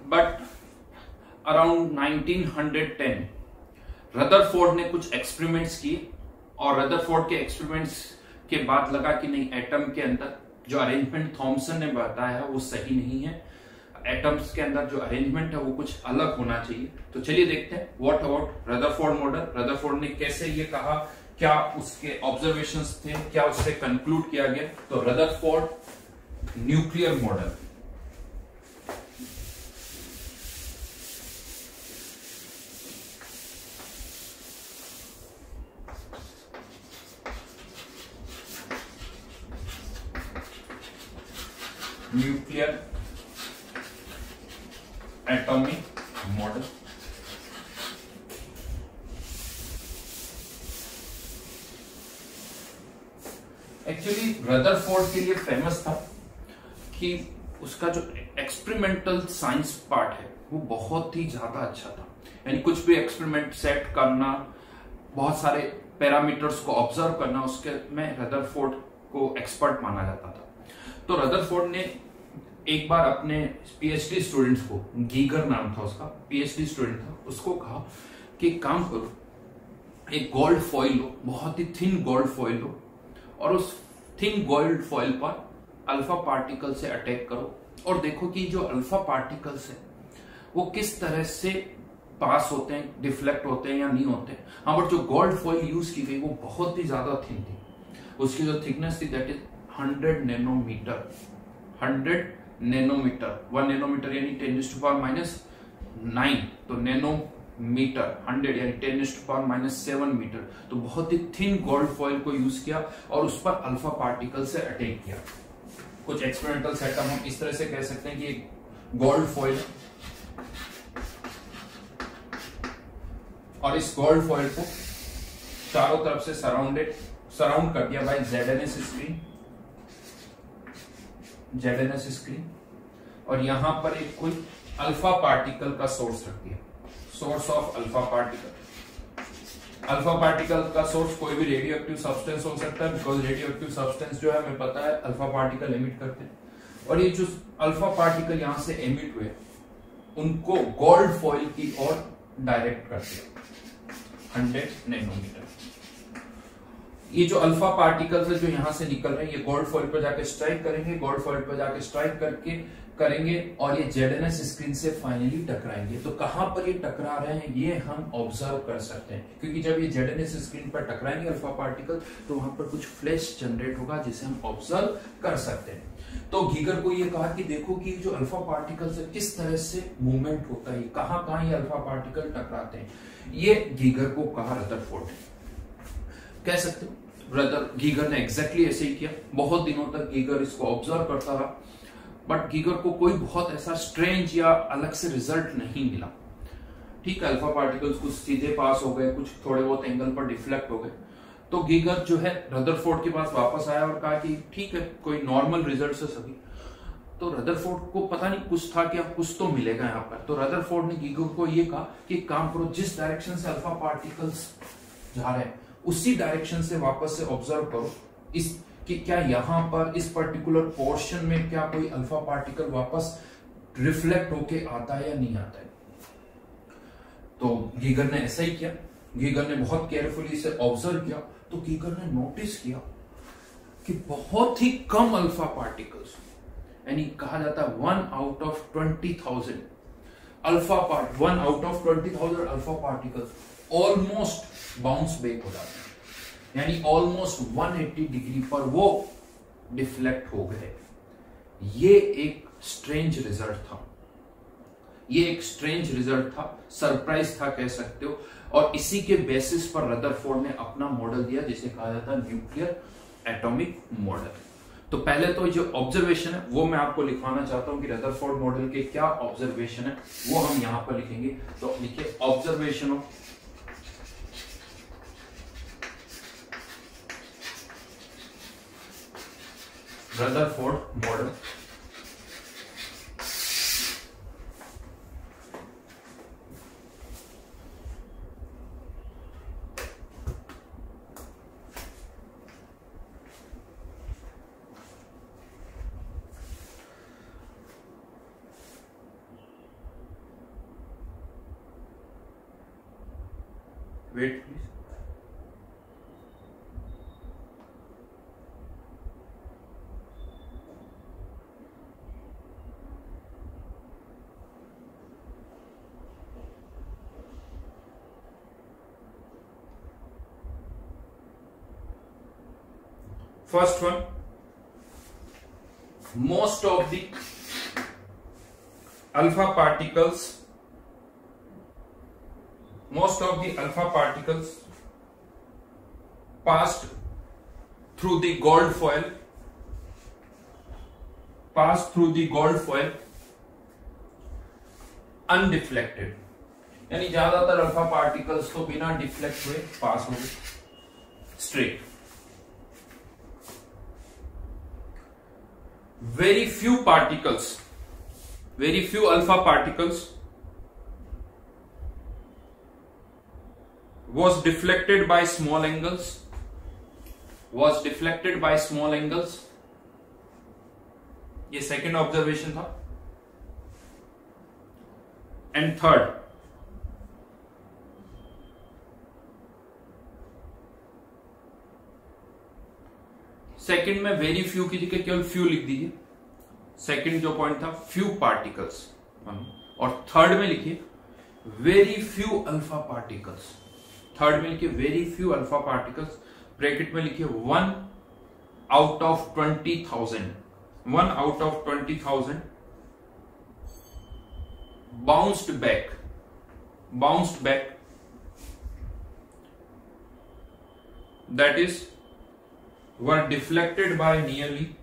But around 1910 Rutherford ने कुछ experiments किए और रदरफोर्ड के एक्सपेरिमेंट्स के बाद लगा कि नहीं, एटम के अंदर जो अरेंजमेंट थॉमसन ने बताया वो सही नहीं है, एटम्स के अंदर जो अरेंजमेंट है वो कुछ अलग होना चाहिए। तो चलिए देखते हैं what about Rutherford model, Rutherford ने कैसे ये कहा, क्या उसके ऑब्जर्वेशंस थे, क्या उससे कंक्लूड किया गया। तो Rutherford nuclear model, nuclear atomic model. Actually Rutherford के लिए फेमस था कि उसका जो एक्सपेरिमेंटल साइंस पार्ट है वो बहुत ही ज्यादा अच्छा था, यानी कुछ भी एक्सपेरिमेंट सेट करना, बहुत सारे पैरामीटर्स को ऑब्जर्व करना, उसके में रदरफोर्ड को एक्सपर्ट माना जाता था। तो रदरफोर्ड ने एक बार अपने पीएचडी स्टूडेंट्स को, गीगर नाम था उसका, पीएचडी स्टूडेंट था, उसको कहा कि काम करो, एक गोल्ड फॉइल लो, बहुत ही थिन गोल्ड फॉइल लो, और उस थिन गोल्ड फॉइल पर अल्फा पार्टिकल से अटैक करो और देखो कि जो अल्फा पार्टिकल्स है वो किस तरह से पास होते हैं, डिफ्लेक्ट होते हैं या नहीं होते। हाँ, बट जो गोल्ड फॉइल यूज की गई वो बहुत ही ज्यादा थिन थी, उसकी जो थिकनेस थी that is 100 nanometer, 100 nanometer, 1 nanometer यानी 10⁻⁹, तो नैनोमीटर 100 यानी 10⁻⁷ मीटर। तो बहुत ही थिन गोल्ड फॉइल को यूज किया और उस पर अल्फा पार्टिकल से अटैक किया। कुछ एक्सपेरिमेंटल सेटअप हम इस तरह से कह सकते हैं कि एक गोल्ड फॉइल, और इस गोल्ड फॉइल को चारों तरफ से सराउंड कर दिया बाय ZNS स्क्रीन, और यहां पर एक कोई अल्फा पार्टिकल का सोर्स रख दिया, source of alpha particle. Alpha particle का सोर्स कोई भी रेडियो एक्टिव सब्सटेंस हो सकता है, बिकॉज रेडियो एक्टिव सब्सटेंस जो है हमें पता है अल्फा पार्टिकल एमिट करते हैं, और ये जो अल्फा पार्टिकल यहां से एमिट हुए उनको गोल्ड फॉइल की ओर डायरेक्ट करते हैं 100 नैनोमीटर। ये जो अल्फा पार्टिकल्स है जो यहां से निकल रहे हैं ये गोल्ड फॉइल पर जाके स्ट्राइक करेंगे, गोल्ड फॉइल पर जाके स्ट्राइक करेंगे और ये ZNS स्क्रीन से फाइनली टकराएंगे। तो कहां पर ये टकरा रहे हैं ये हम ऑब्जर्व कर सकते हैं, क्योंकि जब ये ZNS स्क्रीन पर टकराएंगे अल्फा पार्टिकल तो वहां पर कुछ फ्लैश जनरेट होगा जिसे हम ऑब्जर्व कर सकते हैं। तो गीगर को ये कहा कि देखो कि जो अल्फा पार्टिकल्स है किस तरह से मूवमेंट होता है, कहां ये अल्फा पार्टिकल टकराते हैं, ये गीगर को कहा रदरफोर्ड ने। कह सकते हो गीगर ने एग्जैक्टली ऐसे ही किया। बहुत दिनों तक गीगर इसको ऑब्जर्व करता रहा, बट गीगर को कोई बहुत ऐसा स्ट्रेंज या अलग से रिजल्ट नहीं मिला। ठीक है, अल्फा पार्टिकल्स कुछ सीधे पास हो गए, कुछ थोड़े बहुत एंगल पर डिफ्लेक्ट हो गए। तो गीगर जो है रदरफोर्ड के पास वापस आया और कहा कि ठीक है, कोई नॉर्मल रिजल्ट है सभी। तो रदरफोर्ड को पता नहीं कुछ था कि अब कुछ तो मिलेगा यहाँ पर। तो रदरफोर्ड ने गीगर को ये कहा कि काम करो, जिस डायरेक्शन से अल्फा पार्टिकल्स जा रहे हैं उसी डायरेक्शन से वापस से ऑब्जर्व करो इस कि क्या यहां पर इस पर्टिकुलर पोर्शन में क्या कोई अल्फा पार्टिकल वापस रिफ्लेक्ट होके आता है या नहीं आता है। तो गीगर ने ऐसा ही किया, गीगर ने बहुत केयरफुली इसे ऑब्जर्व किया। तो गीगर ने नोटिस किया कि बहुत ही कम अल्फा पार्टिकल्स, यानी कहा जाता है 1 out of 20,000 alpha particles almost bounce back हो जाते हैं, यानी ऑलमोस्ट 180 डिग्री पर वो डिफ्लेक्ट हो गए। ये एक स्ट्रेंज रिजल्ट था, सरप्राइज था कह सकते हो। और इसी के बेसिस पर रदरफोर्ड ने अपना मॉडल दिया जिसे कहा जाता है न्यूक्लियर एटॉमिक मॉडल। तो पहले तो जो ऑब्जर्वेशन है वो मैं आपको लिखवाना चाहता हूं कि रदरफोर्ड मॉडल के क्या ऑब्जर्वेशन है वो हम यहां पर लिखेंगे। तो लिखिए observation of Rutherford model. Wait please. First one, most of the alpha particles passed through the gold foil undeflected, यानी ज्यादातर अल्फा पार्टिकल्स तो बिना डिफ्लेक्ट हुए पास हो गए straight. very few alpha particles was deflected by small angles, ये second observation था। And third, second में वेरी फ्यू की जगह केवल फ्यू लिख दीजिए, सेकंड जो पॉइंट था फ्यू पार्टिकल्स, और थर्ड में लिखिए very few alpha particles, third में लिखिए very few alpha particles, bracket में लिखिए 1 out of 20,000 bounced back, that is were deflected by nearly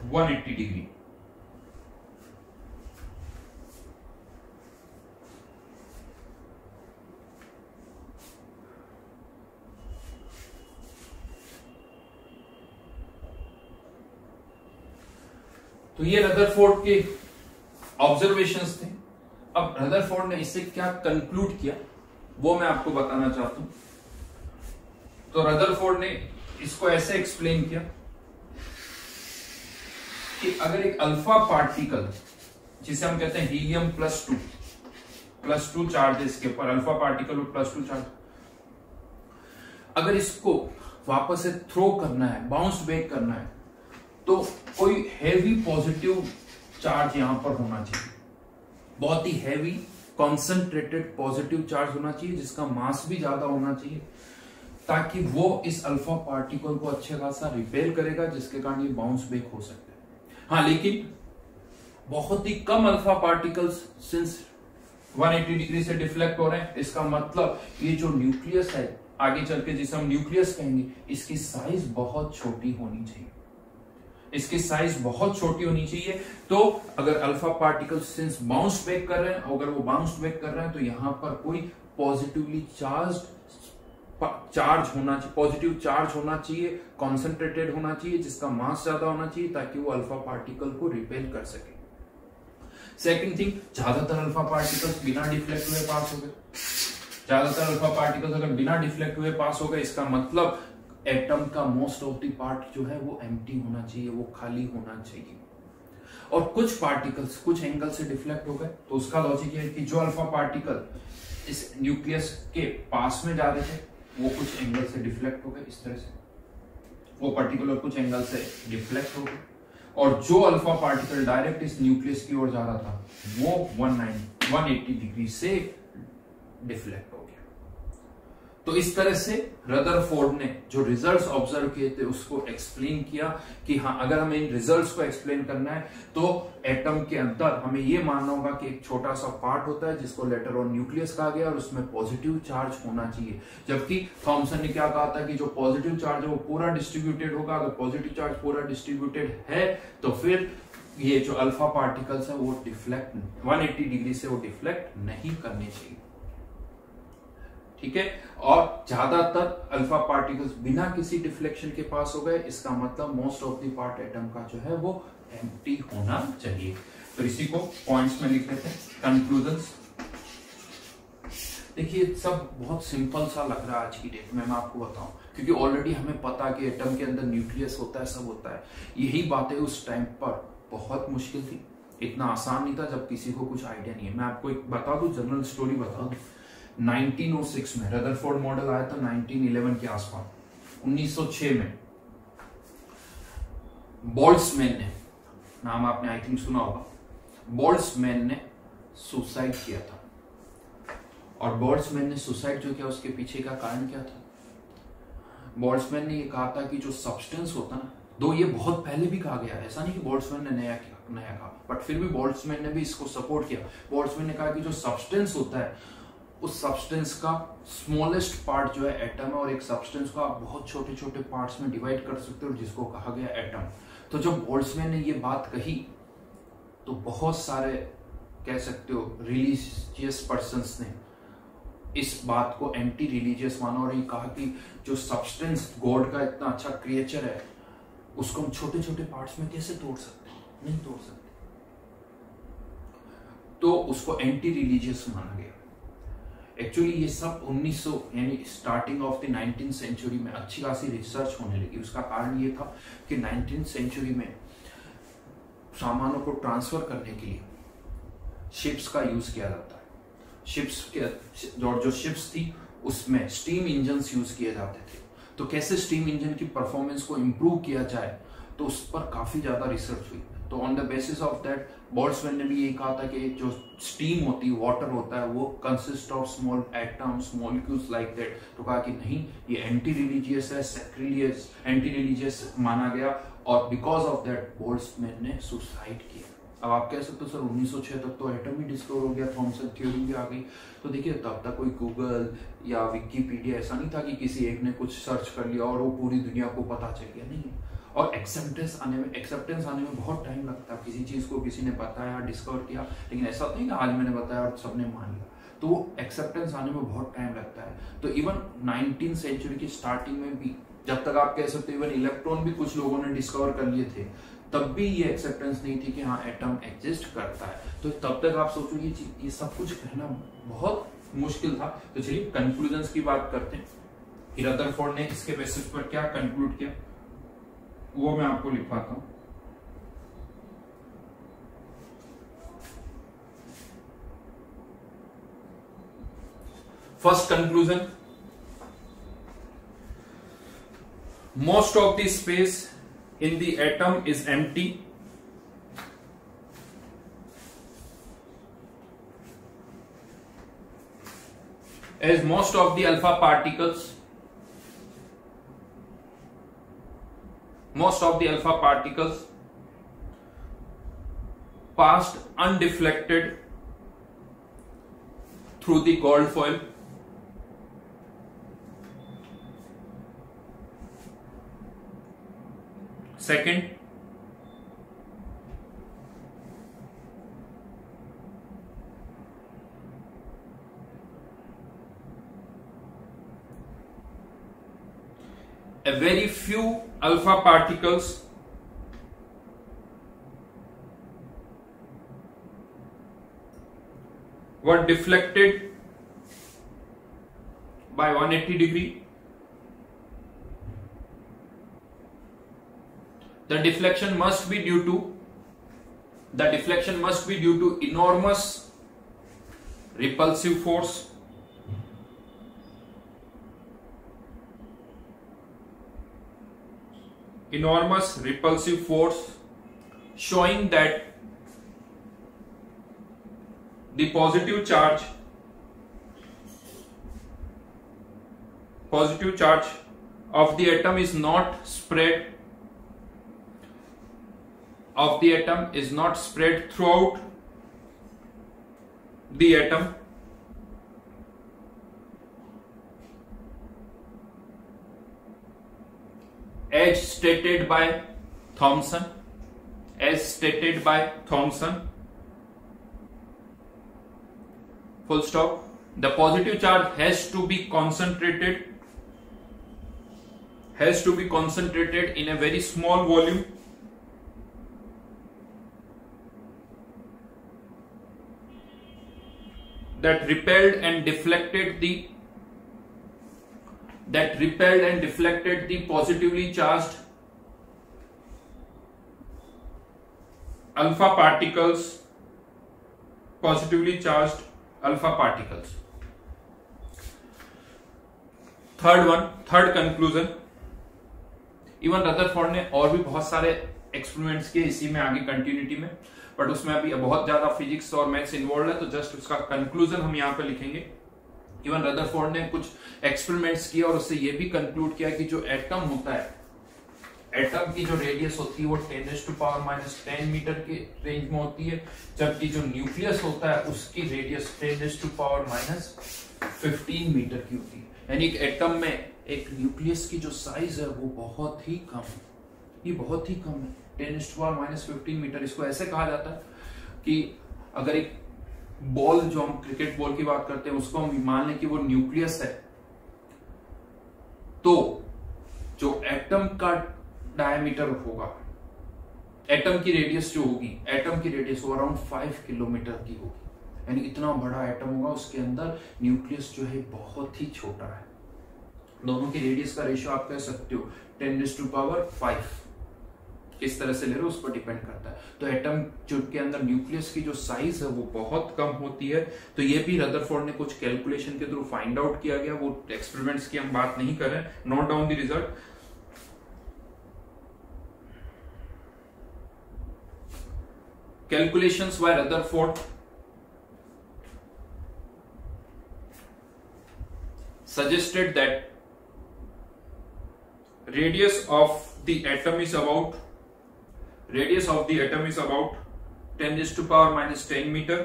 180 degree. तो ये रदरफोर्ड के ऑब्जर्वेशंस थे। अब रदरफोर्ड ने इससे क्या कंक्लूड किया वो मैं आपको बताना चाहता हूं। तो रदरफोर्ड ने इसको ऐसे एक्सप्लेन किया कि अगर एक अल्फा पार्टिकल, जिसे हम कहते हैं हीलियम +2 चार्ज है इसके ऊपर, अल्फा पार्टिकल और +2 चार्ज, अगर इसको वापस से थ्रो करना है, बाउंस बैक करना है, तो कोई हैवी पॉजिटिव चार्ज यहां पर होना चाहिए, बहुत ही हैवी कॉन्सेंट्रेटेड पॉजिटिव चार्ज होना चाहिए, जिसका मास भी ज्यादा होना चाहिए, ताकि वो इस अल्फा पार्टिकल को अच्छे खासा रिपेल करेगा, जिसके कारण ये बाउंस बैक हो सकता है। हाँ, लेकिन बहुत ही कम अल्फा पार्टिकल्स सिंस 180 डिग्री से डिफ्लेक्ट हो रहे हैं, इसका मतलब ये जो न्यूक्लियस है आगे चल के जिसे हम न्यूक्लियस कहेंगे, इसकी साइज बहुत छोटी होनी चाहिए, इसकी साइज बहुत छोटी होनी चाहिए। तो अगर alpha particle since bounce back कर रहे हैं, अगर वो बाउंस बैक कर रहे हैं, तो यहां पर कोई पॉजिटिवली चार्ज होना चाहिए, कॉन्सेंट्रेटेड होना चाहिए, जिसका मास ज्यादा होना चाहिए, ताकि वो अल्फा पार्टिकल को रिपेल कर सके। सेकंड थिंग, ज्यादातर अल्फा पार्टिकल्स बिना डिफ्लेक्ट हुए पास हो गए। ज्यादातर अल्फा पार्टिकल्स अगर बिना डिफ्लेक्ट हुए पास हो गए, इसका मतलब एटम का मोस्ट ऑफ द पार्ट जो है वो एम्प्टी होना चाहिए, वो खाली होना चाहिए। और कुछ पार्टिकल्स कुछ एंगल से डिफ्लेक्ट हो गए, तो उसका लॉजिक है कि जो अल्फा पार्टिकल इस न्यूक्लियस के पास में जा रहे थे, वो कुछ एंगल से डिफ्लेक्ट हो गए, इस तरह से वो पर्टिकुलर कुछ एंगल से डिफ्लेक्ट हो गए, और जो अल्फा पार्टिकल डायरेक्ट इस न्यूक्लियस की ओर जा रहा था, वो 180 डिग्री से डिफ्लेक्ट हो गया। तो इस तरह से रदरफोर्ड ने जो रिजल्ट्स ऑब्जर्व किए थे उसको एक्सप्लेन किया कि हाँ, अगर हमें इन रिजल्ट्स को एक्सप्लेन करना है तो एटम के अंदर हमें ये मानना होगा कि एक छोटा सा पार्ट होता है जिसको लेटर ऑन न्यूक्लियस कहा गया, और उसमें पॉजिटिव चार्ज होना चाहिए। जबकि थॉमसन ने क्या कहा था कि जो पॉजिटिव चार्ज है वो पूरा डिस्ट्रीब्यूटेड होगा। अगर पॉजिटिव चार्ज पूरा डिस्ट्रीब्यूटेड है तो फिर ये जो अल्फा पार्टिकल्स है वो डिफ्लेक्ट 180 डिग्री से वो डिफ्लेक्ट नहीं करने चाहिए, ठीक है। और ज्यादातर अल्फा पार्टिकल्स बिना किसी डिफ्लेक्शन के पास हो गए, इसका मतलब most of the part atom का जो है वो एम्प्टी होना चाहिए। तो इसी को पॉइंट्स में लिख लेते हैं, कंक्लूजन्स। देखिए सब बहुत सिंपल सा लग रहा है आज की डेट में, मैं आपको बताऊं, क्योंकि ऑलरेडी हमें पता कि एटम के अंदर न्यूक्लियस होता है, सब होता है। यही बातें उस टाइम पर बहुत मुश्किल थी, इतना आसान नहीं था जब किसी को कुछ आइडिया नहीं है। मैं आपको एक बता दूं, जनरल स्टोरी बता दूं 1906 में रदरफोर्ड मॉडल आया था 1911 के आसपास। 1906 में बोल्ट्जमैन ने, नाम आपने आई थिंक सुना होगा, बोल्ट्जमैन ने सुसाइड किया था। और बोल्ट्जमैन ने सुसाइड जो किया उसके पीछे का कारण क्या था? बोल्ट्जमैन ने ये कहा था कि जो सब्सटेंस होता ना, दो ये बहुत पहले भी कहा गया, ऐसा नहीं कि बोल्ट्जमैन ने नया कहा, बट फिर भी बोल्ट्जमैन ने भी इसको सपोर्ट किया। बोल्ट्जमैन ने कहा कि जो सब्सटेंस होता है उस सब्सटेंस का स्मॉलेस्ट पार्ट जो है एटम है, और एक सब्सटेंस को आप बहुत छोटे छोटे पार्ट्स में डिवाइड कर सकते हो जिसको कहा गया एटम। तो जब बोल्ट्जमैन ने ये बात कही तो बहुत सारे कह सकते हो रिलीजियस पर्सन्स ने इस बात को एंटी रिलीजियस माना और ये कहा कि जो सब्सटेंस गॉड का इतना अच्छा क्रिएचर है उसको हम छोटे छोटे पार्ट्स में कैसे तोड़ सकते हैं? नहीं तोड़ सकते। तो उसको एंटी रिलीजियस माना गया। एक्चुअली ये सब 1900 यानी starting of the 19th century में अच्छी खासी रिसर्च होने लगी। उसका कारण ये था कि 19th सेंचुरी में सामानों को ट्रांसफर करने के लिए शिप्स का यूज किया जाता है। शिप्स के जो शिप्स थी उसमें स्टीम इंजन्स यूज किए जाते थे। तो कैसे स्टीम इंजन की परफॉर्मेंस को इंप्रूव किया जाए, तो उस पर काफी ज्यादा रिसर्च हुई। तो on the basis of that Boltzmann ने भी ये कहा था कि जो स्टीम होती है, वाटर होता है, वो consist of small atoms, molecules like that. तो कहा कि नहीं, ये एंटी रिलीजियस है, सैक्रिलियस एंटी रिलीजियस माना गया, और बिकॉज ऑफ दैट बोल्ट्जमैन ने सुसाइड किया। अब आप कह सकते हो सर 1906 तक तो एटम ही डिस्कवर हो गया, थॉमसन थ्योरी भी आ गई। तो देखिए तब तक कोई गूगल या विकिपीडिया ऐसा नहीं था कि किसी एक ने कुछ सर्च कर लिया और वो पूरी दुनिया को पता चल गया, नहीं। और एक्सेप्टेंस आने में बहुत टाइम लगता है। किसी चीज को किसी ने बताया, डिस्कवर किया, लेकिन ऐसा नहीं कि आज मैंने बताया और सबने मान लिया। तो वो एक्सेप्टेंस आने में बहुत टाइम लगता है। तो इवन 19th सेंचुरी की स्टार्टिंग में भी, जब तक आप कह सकते हो इवन इलेक्ट्रॉन भी कुछ लोगों ने डिस्कवर कर लिए थे, तब भी ये एक्सेप्टेंस नहीं थी कि हाँ एटम एग्जिस्ट करता है। तो तब तक आप सोचो ये सब कुछ कहना बहुत मुश्किल था। तो चलिए कंक्लूजन्स की बात करते हैं। रदरफोर्ड ने इसके बेसिस पर क्या कंक्लूड किया वो मैं आपको लिखवाता हूं। First conclusion, most of the space in the atom is empty. As most of the alpha particles passed undeflected through the gold foil. Second, a very few alpha particles were deflected by 180 degree. The deflection must be due to enormous repulsive force. Showing that the positive charge of the atom is not spread throughout the atom, as stated by Thomson. Full stop. The positive charge has to be concentrated in a very small volume that repelled and deflected the positively charged alpha particles. Third conclusion, even Rutherford ने और भी बहुत सारे experiments किए इसी में आगे continuity में, बट उसमें अभी बहुत ज्यादा फिजिक्स और मैथ्स इन्वॉल्व है, तो जस्ट उसका कंक्लूजन हम यहाँ पे लिखेंगे। इवन रदरफोर्ड ने कुछ एक्सपेरिमेंट्स किए और उससे ये भी कंक्लूड किया कि जो एटम होता है, एटम की जो रेडियस होती है वो 10⁻⁻10 मीटर के रेंज में होती है, जबकि जो न्यूक्लियस होता है उसकी रेडियस 10⁻⁻15 मीटर की होती है। यानी एटम में एक न्यूक्लियस की जो साइज है वो बहुत ही कम है, ये बहुत ही कम है, 10⁻⁻15 मीटर। इसको ऐसे कहा जाता है कि अगर एक बॉल, जो हम क्रिकेट बॉल की बात करते हैं, उसको हम मान लें कि वो न्यूक्लियस है, तो जो एटम का डायमीटर होगा, एटम की रेडियस जो होगी, एटम की रेडियस वो अराउंड 5 किलोमीटर की होगी। यानी इतना बड़ा एटम होगा, उसके अंदर न्यूक्लियस जो है बहुत ही छोटा है। दोनों की रेडियस का रेशियो आप कह सकते हो 10⁻5। किस तरह से ले रहे हो उस पर डिपेंड करता है। तो एटम जो के अंदर न्यूक्लियस की जो साइज है वो बहुत कम होती है। तो ये भी रदरफोर्ड ने कुछ कैलकुलेशन के थ्रू फाइंड आउट किया गया, वो एक्सपेरिमेंट्स की हम बात नहीं कर रहे हैं। Note down the result. Calculations by Rutherford suggested that radius of the atom is about 10⁻⁻10 meter,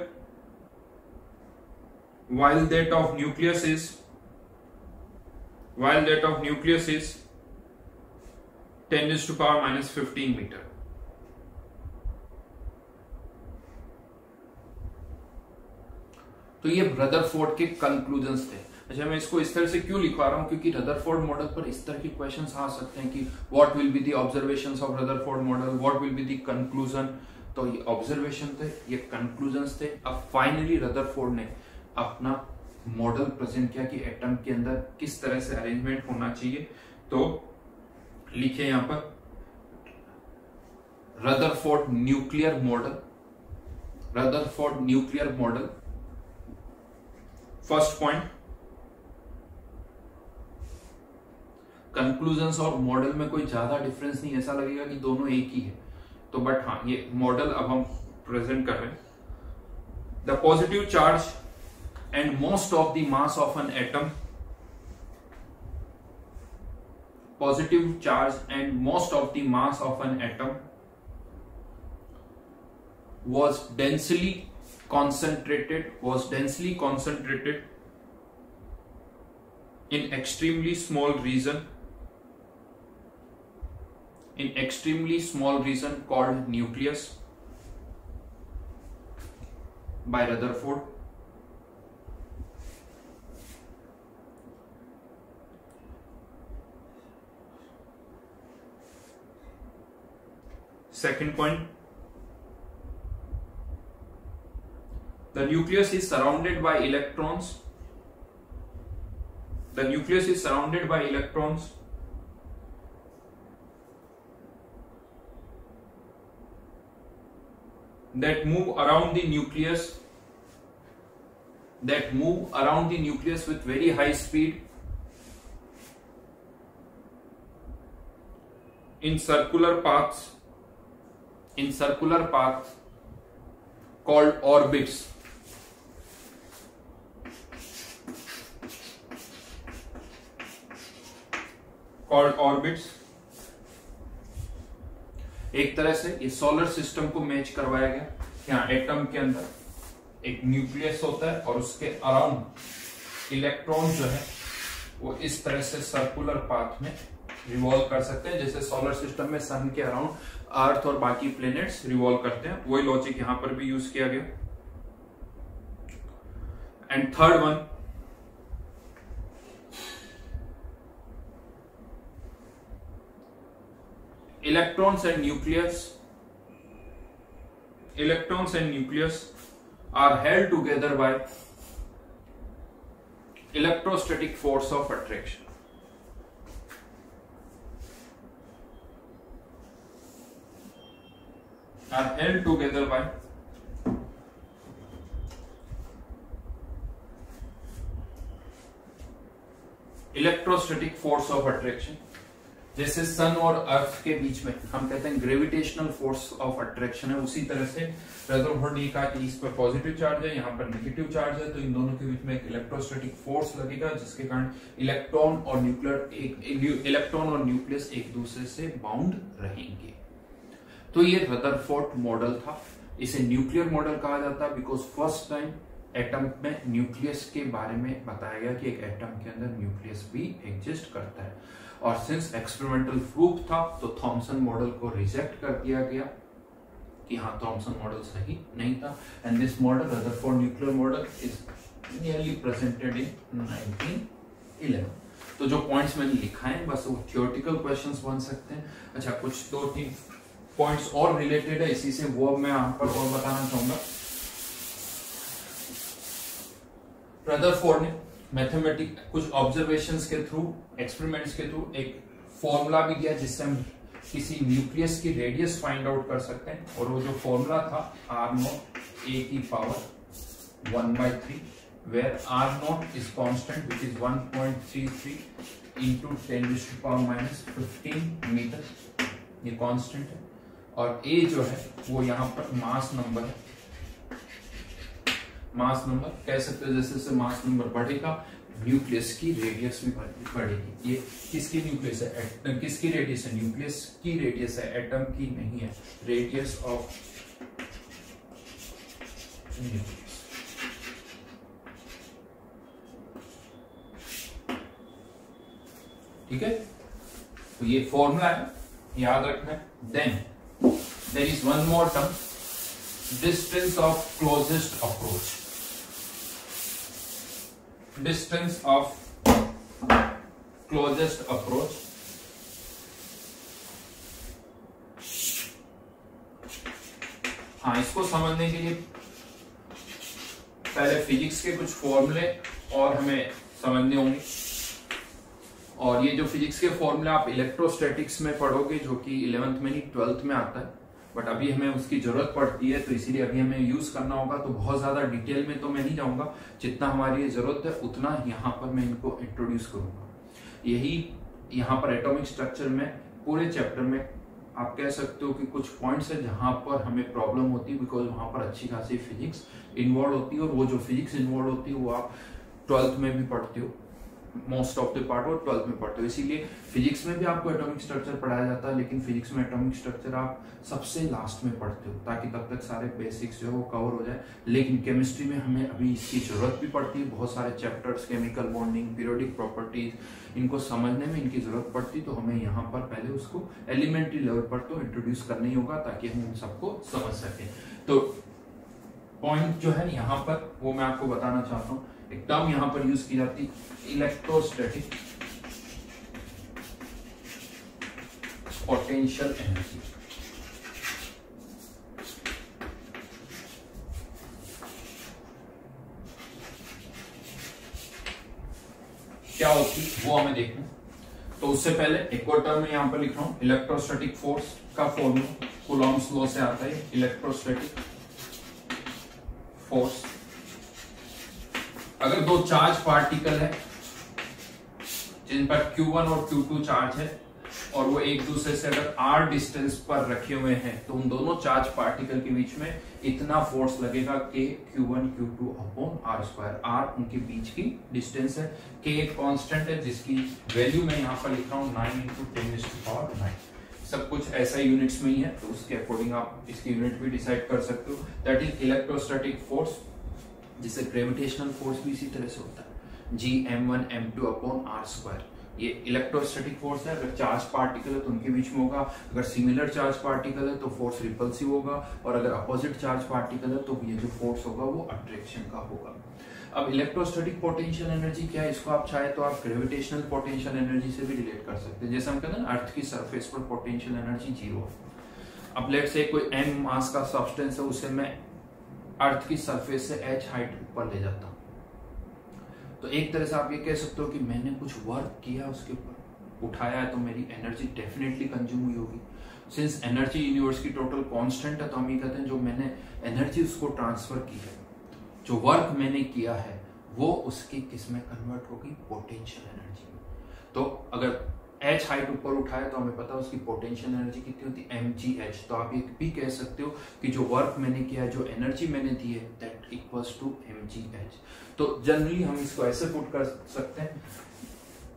while that of nucleus is 10⁻⁻15 meter. तो ये रदरफोर्ड के कंक्लूजन्स थे। अच्छा, मैं इसको इस तरह से क्यों लिखवा रहा हूं, क्योंकि रदरफोर्ड मॉडल पर इस तरह के क्वेश्चंस आ सकते हैं कि what will be the observations of Rutherford model, what will be the conclusion. तो ये ऑब्जर्वेशन थे, ये कंक्लूजन्स थे। अब फाइनली रदरफोर्ड ने अपना मॉडल प्रेजेंट किया कि एटम के अंदर किस तरह से अरेंजमेंट होना चाहिए। तो लिखे यहां पर Rutherford nuclear model. First point, conclusions और मॉडल में कोई ज्यादा डिफरेंस नहीं, ऐसा लगेगा कि दोनों एक ही है, तो बट हाँ, ये मॉडल अब हम प्रेजेंट कर रहे हैं। The positive charge and most of the mass of an atom, positive charge and most of the mass of an atom was densely concentrated in extremely small region called nucleus by Rutherford. Second point, the nucleus is surrounded by electrons. That move around the nucleus with very high speed in circular paths called orbits. एक तरह से ये solar system को match करवाया गया। यहाँ atom के अंदर एक न्यूक्लियस होता है और उसके अराउंड इलेक्ट्रॉन जो है वो इस तरह से सर्कुलर पाथ में रिवॉल्व कर सकते हैं, जैसे सोलर सिस्टम में सन के अराउंड अर्थ और बाकी प्लैनेट्स रिवॉल्व करते हैं। वही लॉजिक यहां पर भी यूज किया गया। And third one, electrons and nucleus are held together by electrostatic force of attraction. Electrostatic force of attraction, जैसे सन और अर्थ के बीच में हम कहते हैं ग्रेविटेशनल फोर्स ऑफ अट्रैक्शन है, उसी तरह से रदरफोर्ड ने कहा कि इस पर पॉजिटिव चार्ज है, यहाँ पर नेगेटिव चार्ज है, तो इन दोनों के बीच में एक इलेक्ट्रोस्टैटिक फोर्स लगेगा जिसके कारण इलेक्ट्रॉन और न्यूक्लियस एक दूसरे से बाउंड रहेंगे। तो ये रदरफोर्ड मॉडल था। इसे न्यूक्लियर मॉडल कहा जाता है बिकॉज फर्स्ट टाइम एटम में न्यूक्लियस के बारे में बताया गया कि एक एटम के अंदर न्यूक्लियस भी एग्जिस्ट करता है। और सिंस एक्सपेरिमेंटल प्रूफ था तो थॉमसन मॉडल को रिजेक्ट कर दिया गया कि हाँ थॉमसन मॉडल सही नहीं था, and this model Rutherford nuclear model is nearly presented in 1911। तो जो पॉइंट्स मैंने लिखा है बस वो थियोरेटिकल क्वेश्चंस बन सकते हैं। अच्छा, कुछ 2-3 पॉइंट्स और रिलेटेड है इसी से, वो मैं यहाँ पर और बताना चाहूंगा। रदरफोर्ड ने मैथमेटिक कुछ ऑब्जर्वेशंस के थ्रू, एक्सपेरिमेंट्स के थ्रू एक फॉर्मूला भी दिया जिससे हम किसी न्यूक्लियस की रेडियस फाइंड आउट कर सकते हैं, और वो जो फॉर्मूला था r0 a की power 1/3 where r0 is constant which is 1.33 into 10⁻⁻15 metre, ये कांस्टेंट है, और a जो है वो यहाँ पर मास नंबर है। मास नंबर कह सकते हैं, जैसे जैसे मास नंबर बढ़ेगा न्यूक्लियस की रेडियस भी बढ़ेगी। ये किसकी न्यूक्लियस है, किसकी रेडियस है, न्यूक्लियस की रेडियस है, एटम की नहीं है, रेडियस ऑफ न्यूक्लियस। ठीक है, तो ये फॉर्मूला है, याद रखना है। Then there is one more term, distance of closest approach. Distance of closest approach हाँ, इसको समझने के लिए पहले फिजिक्स के कुछ फॉर्मूले और हमें समझने होंगे, और ये जो फिजिक्स के फॉर्मूले आप इलेक्ट्रोस्टैटिक्स में पढ़ोगे जो कि 11th में नहीं 12th में आता है, बट अभी हमें उसकी जरूरत पड़ती है तो इसीलिए अभी हमें यूज करना होगा। तो बहुत ज्यादा डिटेल में तो मैं नहीं जाऊंगा, जितना हमारी जरूरत है उतना यहाँ पर मैं इनको इंट्रोड्यूस करूंगा। यही यहाँ पर एटॉमिक स्ट्रक्चर में पूरे चैप्टर में आप कह सकते हो कि कुछ पॉइंट्स है जहां पर हमें प्रॉब्लम होती है, बिकॉज वहां पर अच्छी खासी फिजिक्स इन्वॉल्व होती है, और वो जो फिजिक्स इन्वॉल्व होती है वो आप 12th में भी पढ़ते हो, मोस्ट ऑफ द पार्ट और 12th में पढ़ते हो। इसीलिए फिजिक्स में भी आपको एटॉमिक स्ट्रक्चर पढ़ाया जाता है, लेकिन फिजिक्स में एटॉमिक स्ट्रक्चर आप सबसे लास्ट में पढ़ते हो ताकि तब तक सारे बेसिक्स जो है वो कवर हो जाए। लेकिन केमिस्ट्री में हमें अभी इसकी जरूरत भी पड़ती है, बहुत सारे chapters, chemical bonding, periodic properties, इनको समझने में इनकी जरूरत पड़ती, तो हमें यहाँ पर पहले उसको एलिमेंट्री लेवल पर तो इंट्रोड्यूस करना ही होगा ताकि हम उन सबको समझ सकें। तो पॉइंट जो है यहाँ पर वो मैं आपको बताना चाहता हूँ। एक टर्म यहां पर यूज की जाती है इलेक्ट्रोस्टैटिक पोटेंशियल एनर्जी। क्या होती वो हमें देखना, तो उससे पहले एक और टर्म मैं यहां पर लिख रहा हूं, इलेक्ट्रोस्टैटिक फोर्स का फॉर्मूला कूलॉम्स लॉ से आता है। इलेक्ट्रोस्टैटिक फोर्स, अगर दो चार्ज पार्टिकल है जिन पर Q1 और Q2 चार्ज है और वो एक दूसरे से अगर r डिस्टेंस पर रखे हुए हैं, तो उन दोनों चार्ज पार्टिकल के बीच में इतना फोर्स लगेगा कि Q1 Q2 upon r²। r उनके बीच की डिस्टेंस है, k एक कांस्टेंट है जिसकी वैल्यू मैं यहाँ पर लिख रहा हूँ 9 × 10⁹। सब कुछ ऐसा यूनिट्स में ही है, तो उसके अकॉर्डिंग आप इसकी यूनिट भी डिसाइड कर सकते हो। दैट इज इलेक्ट्रोस्टैटिक फोर्स, जिससे ग्रेविटेशनल फोर्स भी इसी तरह से होता है, Gm1m2 अपॉन r²। ये इलेक्ट्रोस्टैटिक फोर्स है। अगर चार्ज पार्टिकल है तो उनके बीच में होगा, अगर सिमिलर चार्ज पार्टिकल है तो फोर्स रिपल्सिव होगा, और अगर अपोजिट चार्ज पार्टिकल है तो ये जो फोर्स होगा वो अट्रैक्शन का होगा। अब इलेक्ट्रोस्टैटिक पोटेंशियल एनर्जी क्या है, इसको आप चाहे तो आप ग्रेविटेशनल पोटेंशियल एनर्जी से भी रिलेट कर सकते हैं। जैसे हम कहते हैं ना अर्थ की सरफेस पर पोटेंशियल एनर्जी 0 है। अब लेट से कोई m मास का सब्सटेंस है, उसे मैं अर्थ की सरफेस से h हाइट ऊपर ले जाता हूं, तो एक तरह से आप ये कह सकते हो कि मैंने कुछ वर्क किया, उसके ऊपर उठाया है, तो मेरी एनर्जी डेफिनेटली कंज्यूम हुई होगी। सिंस एनर्जी यूनिवर्स की टोटल कांस्टेंट है, तो हम ये कहते हैं जो मैंने एनर्जी उसको ट्रांसफर की है, जो वर्क मैंने किया है, वो उसकी किस में कन्वर्ट होगी, पोटेंशियल एनर्जी में। तो अगर h हाइट ऊपर उठाए तो हमें पता है उसकी पोटेंशियल एनर्जी कितनी होती है, mgh। तो आप ये भी कह सकते हो कि जो वर्क मैंने किया है, जो एनर्जी मैंने दी है, दैट इक्वल्स टू mgh। तो जनरली हम इसको ऐसे पुट कर सकते हैं,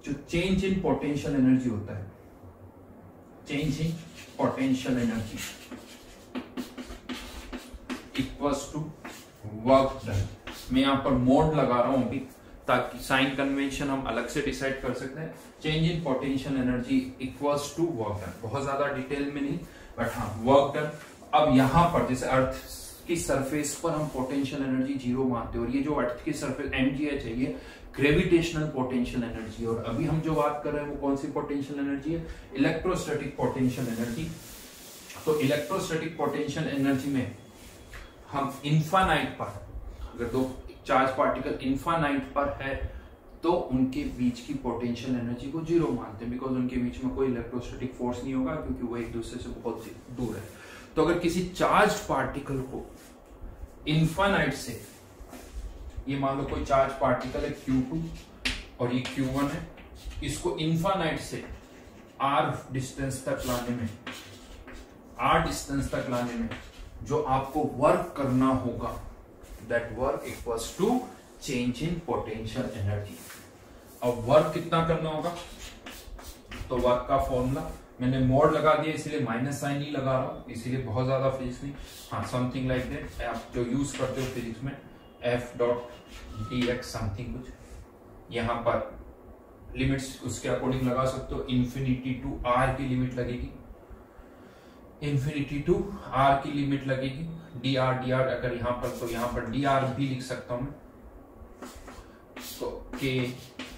जो चेंज इन पोटेंशियल एनर्जी होता है, change in potential energy equals to work done. मैं यहाँ पर मोड लगा रहा हूं अभी, ताकि साइन कन्वेंशन हम अलग से डिसाइड कर सकते हैं। Change in potential energy equals to work done, बहुत ज्यादा डिटेल में नहीं, बट हाँ वर्क डन। अब यहाँ पर जैसे अर्थ की सरफेस पर हम पोटेंशियल एनर्जी 0 मानते हैं, और ये जो अर्थ की सरफेस mgh है, ये ग्रेविटेशनल पोटेंशियल एनर्जी है। और अभी हम जो बात कर रहे हैं वो कौन सी पोटेंशियल एनर्जी है, इलेक्ट्रोस्टैटिक पोटेंशियल एनर्जी। तो इलेक्ट्रोस्टैटिक पोटेंशियल एनर्जी में हम इन्फानाइट पर, अगर दो चार्ज पार्टिकल इन्फानाइट पर है तो उनके बीच की पोटेंशियल एनर्जी को 0 मानते हैं, बिकॉज उनके बीच में कोई इलेक्ट्रोस्टैटिक फोर्स नहीं होगा, क्योंकि वो एक दूसरे से बहुत दूर है। तो अगर किसी चार्ज पार्टिकल को इन्फानाइट से, ये मान लो कोई चार्ज पार्टिकल है Q2 और ये Q1 है, इसको इन्फानाइट से r डिस्टेंस तक लाने में जो आपको वर्क करना होगा, that work equals to change in potential energy. अब वर्क कितना करना होगा, तो वर्क का फॉर्मूला मैंने मोड लगा दिया, इसलिए माइनस साइन ही लगा रहा हूं, इसीलिए बहुत ज्यादा फिजिक्स नहीं, हाँ समथिंग लाइक दैट आप जो यूज करते हो फिजिक्स में, f डॉट dx समथिंग कुछ। यहां पर लिमिट्स उसके अकॉर्डिंग लगा सकते हो, इन्फिनिटी टू r की लिमिट लगेगी, इन्फिनिटी टू r की लिमिट लगेगी, dr अगर यहाँ पर, तो यहाँ पर dr भी लिख सकता हूं मैं। तो k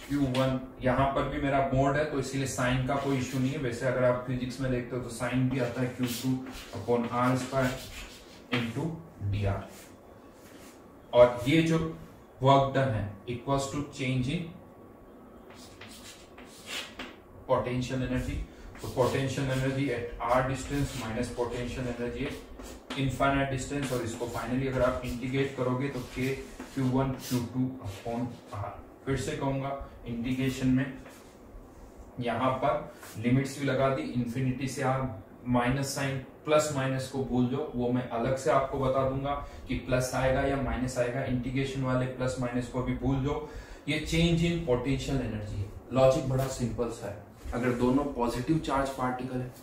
q1 यहाँ पर भी मेरा मोड है, तो इसीलिए साइन का कोई इश्यू नहीं है। वैसे अगर आप फिजिक्स में देखते हो तो साइन भी आता है q2 upon r square into dr। और ये जो वर्क डन है equals to change in potential energy. तो potential energy at r distance minus potential energy at infinite distance, और इसको फाइनली अगर आप इंटीग्रेट करोगे तो k q1 q2 upon r। फिर से कहूंगा इंटीग्रेशन में यहां पर लिमिट्स भी लगा दी, इन्फिनिटी से आप माइनस साइन प्लस माइनस को भूल जाओ, वो मैं अलग से आपको बता दूंगा कि प्लस आएगा या माइनस आएगा, इंटीग्रेशन वाले प्लस माइनस को भी भूल जाओ। ये चेंज इन पोटेंशियल एनर्जी है। लॉजिक बड़ा सिंपल सा है, अगर दोनों पॉजिटिव चार्ज पार्टिकल है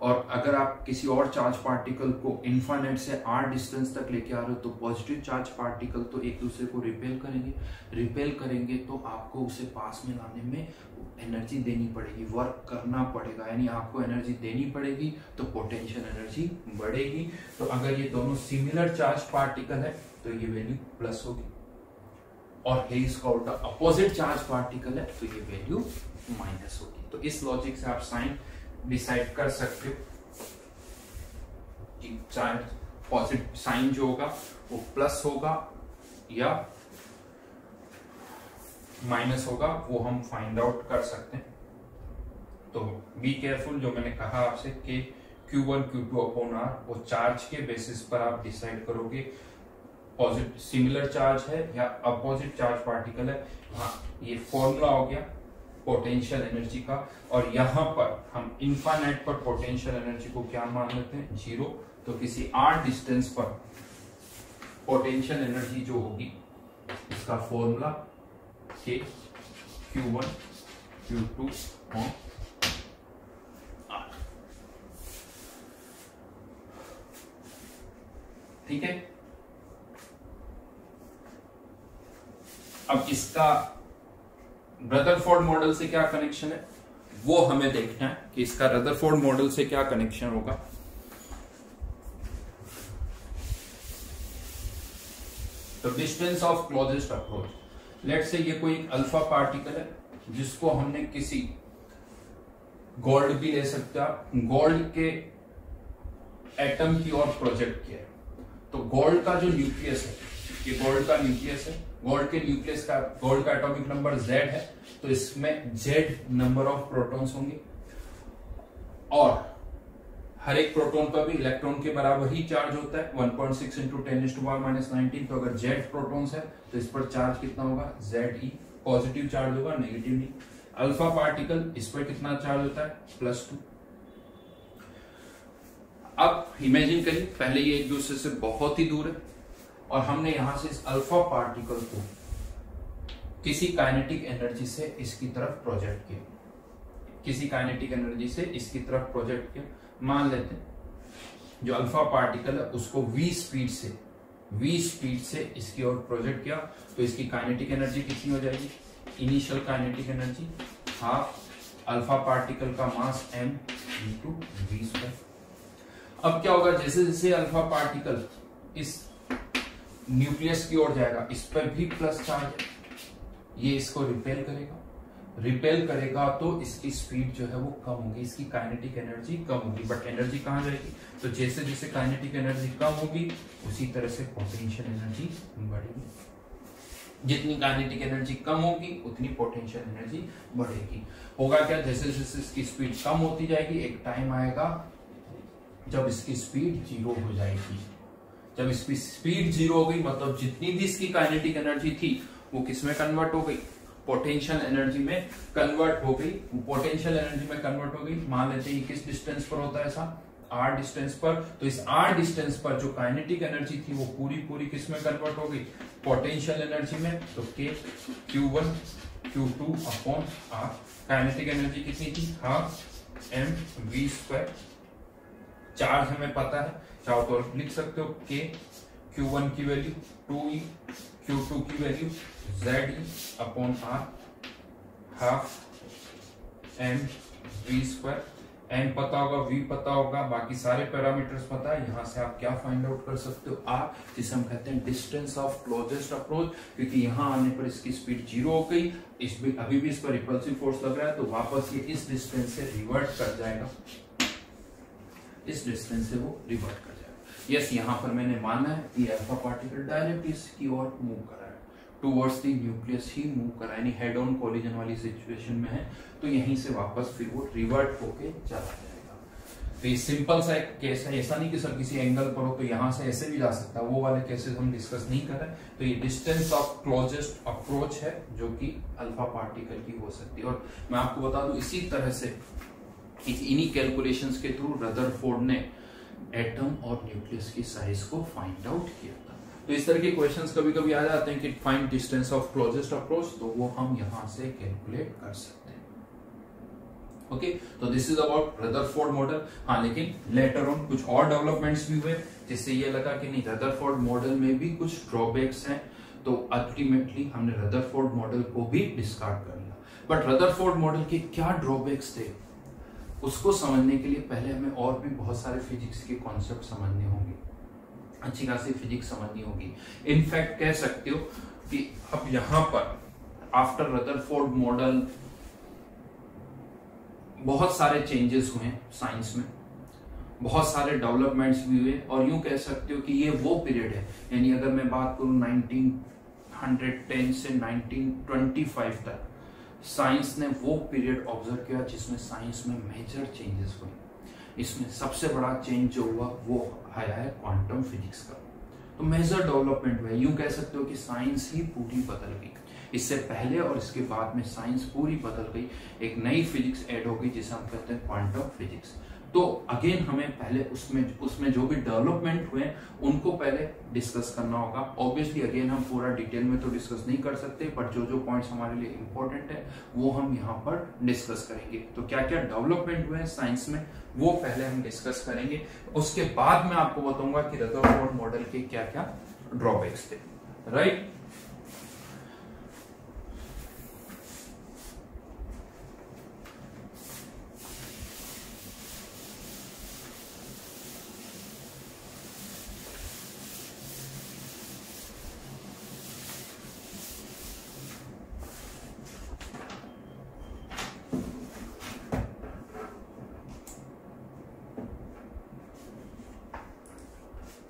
और अगर आप किसी और चार्ज पार्टिकल को इन्फाइनाइट से r डिस्टेंस तक लेके आ रहे हो, तो पॉजिटिव चार्ज पार्टिकल तो एक दूसरे को रिपेल करेंगे तो आपको उसे पास में लाने में एनर्जी देनी पड़ेगी, वर्क करना पड़ेगा, यानी आपको एनर्जी देनी पड़ेगी, तो पोटेंशियल एनर्जी बढ़ेगी। तो अगर ये दोनों सिमिलर चार्ज पार्टिकल है तो ये वैल्यू प्लस होगी, और है इसका उल्टा अपोजिट चार्ज पार्टिकल है तो ये वैल्यू माइनस होगी। तो इस लॉजिक से आप साइन डिसाइड कर सकते हो कि चार्ज पॉजिटिव साइन जो होगा वो प्लस होगा या माइनस होगा, वो हम फाइंड आउट कर सकते हैं। तो बी केयरफुल, जो मैंने कहा आपसे कि Q1 Q2 अपॉन R वो चार्ज के बेसिस पर आप डिसाइड करोगे पॉजिटिव सिमिलर चार्ज है या अपोजिट चार्ज पार्टिकल है। हाँ, ये फॉर्मूला हो गया पोटेंशियल एनर्जी का, और यहाँ पर हम इनफाइनाइट पर पोटेंशियल एनर्जी को क्या मान लेते हैं, 0। तो किसी r डिस्टेंस पर पोटेंशियल एनर्जी जो होगी इसका फॉर्मूला k Q1 Q2 और r। ठीक है, अब इसका रदरफोर्ड मॉडल से क्या कनेक्शन है वो हमें देखना है कि इसका रदरफोर्ड मॉडल से क्या कनेक्शन होगा। तो distance of closest approach, let से ये कोई अल्फा पार्टिकल है जिसको हमने किसी गोल्ड भी ले सकते हैं, गोल्ड के एटम की ओर प्रोजेक्ट किया है। तो गोल्ड का जो न्यूक्लियस है, ये गोल्ड का न्यूक्लियस है, गोल्ड के न्यूक्लियस का गोल्ड का एटॉमिक नंबर Z है, तो इसमें Z नंबर ऑफ प्रोटॉन्स होंगे, और हर एक प्रोटॉन पर भी इलेक्ट्रॉन के बराबर ही चार्ज होता है, 1.6 इंटू 10⁻⁻⁹। तो अगर Z प्रोटॉन्स है तो इस पर चार्ज कितना होगा, Ze, पॉजिटिव चार्ज होगा, नेगेटिव नहीं। अल्फा पार्टिकल, इस पर कितना चार्ज होता है, +2। अब इमेजिन करिए, पहले ये एक दूसरे से बहुत ही दूर है और हमने यहां से इस अल्फा पार्टिकल को किसी काइनेटिक एनर्जी से इसकी तरफ प्रोजेक्ट किया, किसी काइनेटिक एनर्जी से इसकी तरफ प्रोजेक्ट किया। मान लेते हैं जो अल्फा पार्टिकल है उसको v स्पीड से इसकी ओर प्रोजेक्ट किया, तो इसकी काइनेटिक एनर्जी कितनी हो जाएगी, initial kinetic energy half alpha particle का मास m इंटू v²। अब क्या होगा, जैसे जैसे अल्फा पार्टिकल इस न्यूक्लियस की ओर जाएगा, इस पर भी प्लस चार्ज है, ये इसको रिपेल करेगा तो इसकी स्पीड जो है वो कम होगी, इसकी काइनेटिक एनर्जी कम होगी। बट एनर्जी कहां जाएगी, तो जैसे जैसे काइनेटिक एनर्जी कम होगी उसी तरह से पोटेंशियल एनर्जी बढ़ेगी। जितनी काइनेटिक एनर्जी कम होगी उतनी पोटेंशियल एनर्जी बढ़ेगी। होगा क्या, जैसे जैसे इसकी स्पीड कम होती जाएगी, एक टाइम आएगा जब इसकी स्पीड 0 हो जाएगी। जब इसकी स्पीड 0 हो गई मतलब जितनी भी इसकी काइनेटिक एनर्जी थी वो किस में कन्वर्ट हो गई, पोटेंशियल एनर्जी में कन्वर्ट हो गई। पोटेंशियल एनर्जी में कन्वर्ट हो गई। मान लेते हैं किस डिस्टेंस पर होता है ऐसा, r डिस्टेंस पर। तो इस r डिस्टेंस पर जो काइनेटिक एनर्जी थी वो पूरी किस में कन्वर्ट हो गई, पोटेंशियल एनर्जी में। तो k q1 q2 upon r। Kinetic energy कितनी थी, हाफ mv²। चार्ज हमें पता है, चाहो तो लिख सकते हो k q1 की वैल्यू 2e, q2 की value ze upon r, half mv²। n पता होगा, v पता होगा, बाकी सारे पैरामीटर्स पता है। यहां से आप क्या फाइंड आउट कर सकते हो, r, जिसे हम कहते हैं डिस्टेंस ऑफ क्लोजेस्ट अप्रोच, क्योंकि यहां आने पर इसकी स्पीड 0 हो गई, अभी भी इस पर रिपल्सिव फोर्स लग रहा है, तो वापस ये इस डिस्टेंस से रिवर्ट कर जाएगा, इस डिस्टेंस से वो रिवर्ट कर जाएगा। यस, यहाँ पर मैंने माना है कि अल्फा पार्टिकल डायरेक्ट इसकी ओर मूव कर रहा है, towards the nucleus he move कर रहा है, यानी हेड ऑन कोलिजन वाली सिचुएशन में है, तो यहीं से वापस फिर वो रिवर्ट होके चला जाएगा। तो ये सिंपल सा एक केस है, ऐसा नहीं कि सर किसी एंगल पर हो तो यहाँ से ऐसे भी जा सकता है, वो वाले केसेस हम डिस्कस नहीं कर रहे। तो ये डिस्टेंस ऑफ क्लोजेस्ट अप्रोच है जो कि अल्फा पार्टिकल की हो सकती है। और मैं आपको बता दूं, इसी तरह से इन्हीं कैलकुलेशंस के थ्रू रदरफोर्ड ने एटम और न्यूक्लियस की साइज को फाइंड आउट किया था। तो इस तरह के क्वेश्चंस कभी कभी आ जाते हैं कि find distance of closest approach, तो वो हम यहां से कैलकुलेट कर सकते हैं। ओके, तो this is about Rutherford model. हाँ, लेकिन लेटर ऑन कुछ और डेवलपमेंट्स भी हुए जिससे ये लगा कि नहीं, रदरफोर्ड मॉडल में भी कुछ ड्रॉबैक्स हैं, तो अल्टीमेटली हमने रदरफोर्ड मॉडल को भी डिस्कार्ड कर लिया। बट रदरफोर्ड मॉडल के क्या ड्रॉबैक्स थे उसको समझने के लिए पहले हमें और भी बहुत सारे फिजिक्स के कॉन्सेप्ट समझने होंगे, अच्छी खासी फिजिक्स समझनी होगी। इनफैक्ट कह सकते हो कि अब यहां पर आफ्टर रदरफोर्ड मॉडल बहुत सारे चेंजेस हुए साइंस में, बहुत सारे डेवलपमेंट्स भी हुए, और यूं कह सकते हो कि ये वो पीरियड है, यानी अगर मैं बात करूं 1910 से 1925 तक साइंस ने वो पीरियड ऑब्जर्व किया जिसमें साइंस में मेजर चेंजेस हुए। इसमें सबसे बड़ा चेंज जो हुआ वो आया है क्वांटम फिजिक्स का। तो मेजर डेवलपमेंट हुआ, यूं कह सकते हो कि साइंस ही पूरी बदल गई। इससे पहले और इसके बाद में साइंस पूरी बदल गई, एक नई फिजिक्स ऐड हो गई जिसे हम कहते हैं क्वांटम फिजिक्स। तो अगेन हमें पहले उसमें जो भी डेवलपमेंट हुए उनको पहले डिस्कस करना होगा। ऑब्वियसली अगेन हम पूरा डिटेल में तो डिस्कस नहीं कर सकते, बट जो पॉइंट्स हमारे लिए इंपॉर्टेंट है वो हम यहाँ पर डिस्कस करेंगे। तो क्या क्या डेवलपमेंट हुए साइंस में वो पहले हम डिस्कस करेंगे, उसके बाद मैं आपको बताऊंगा कि रदरफोर्ड मॉडल के क्या क्या ड्रॉबैक्स थे, राइट।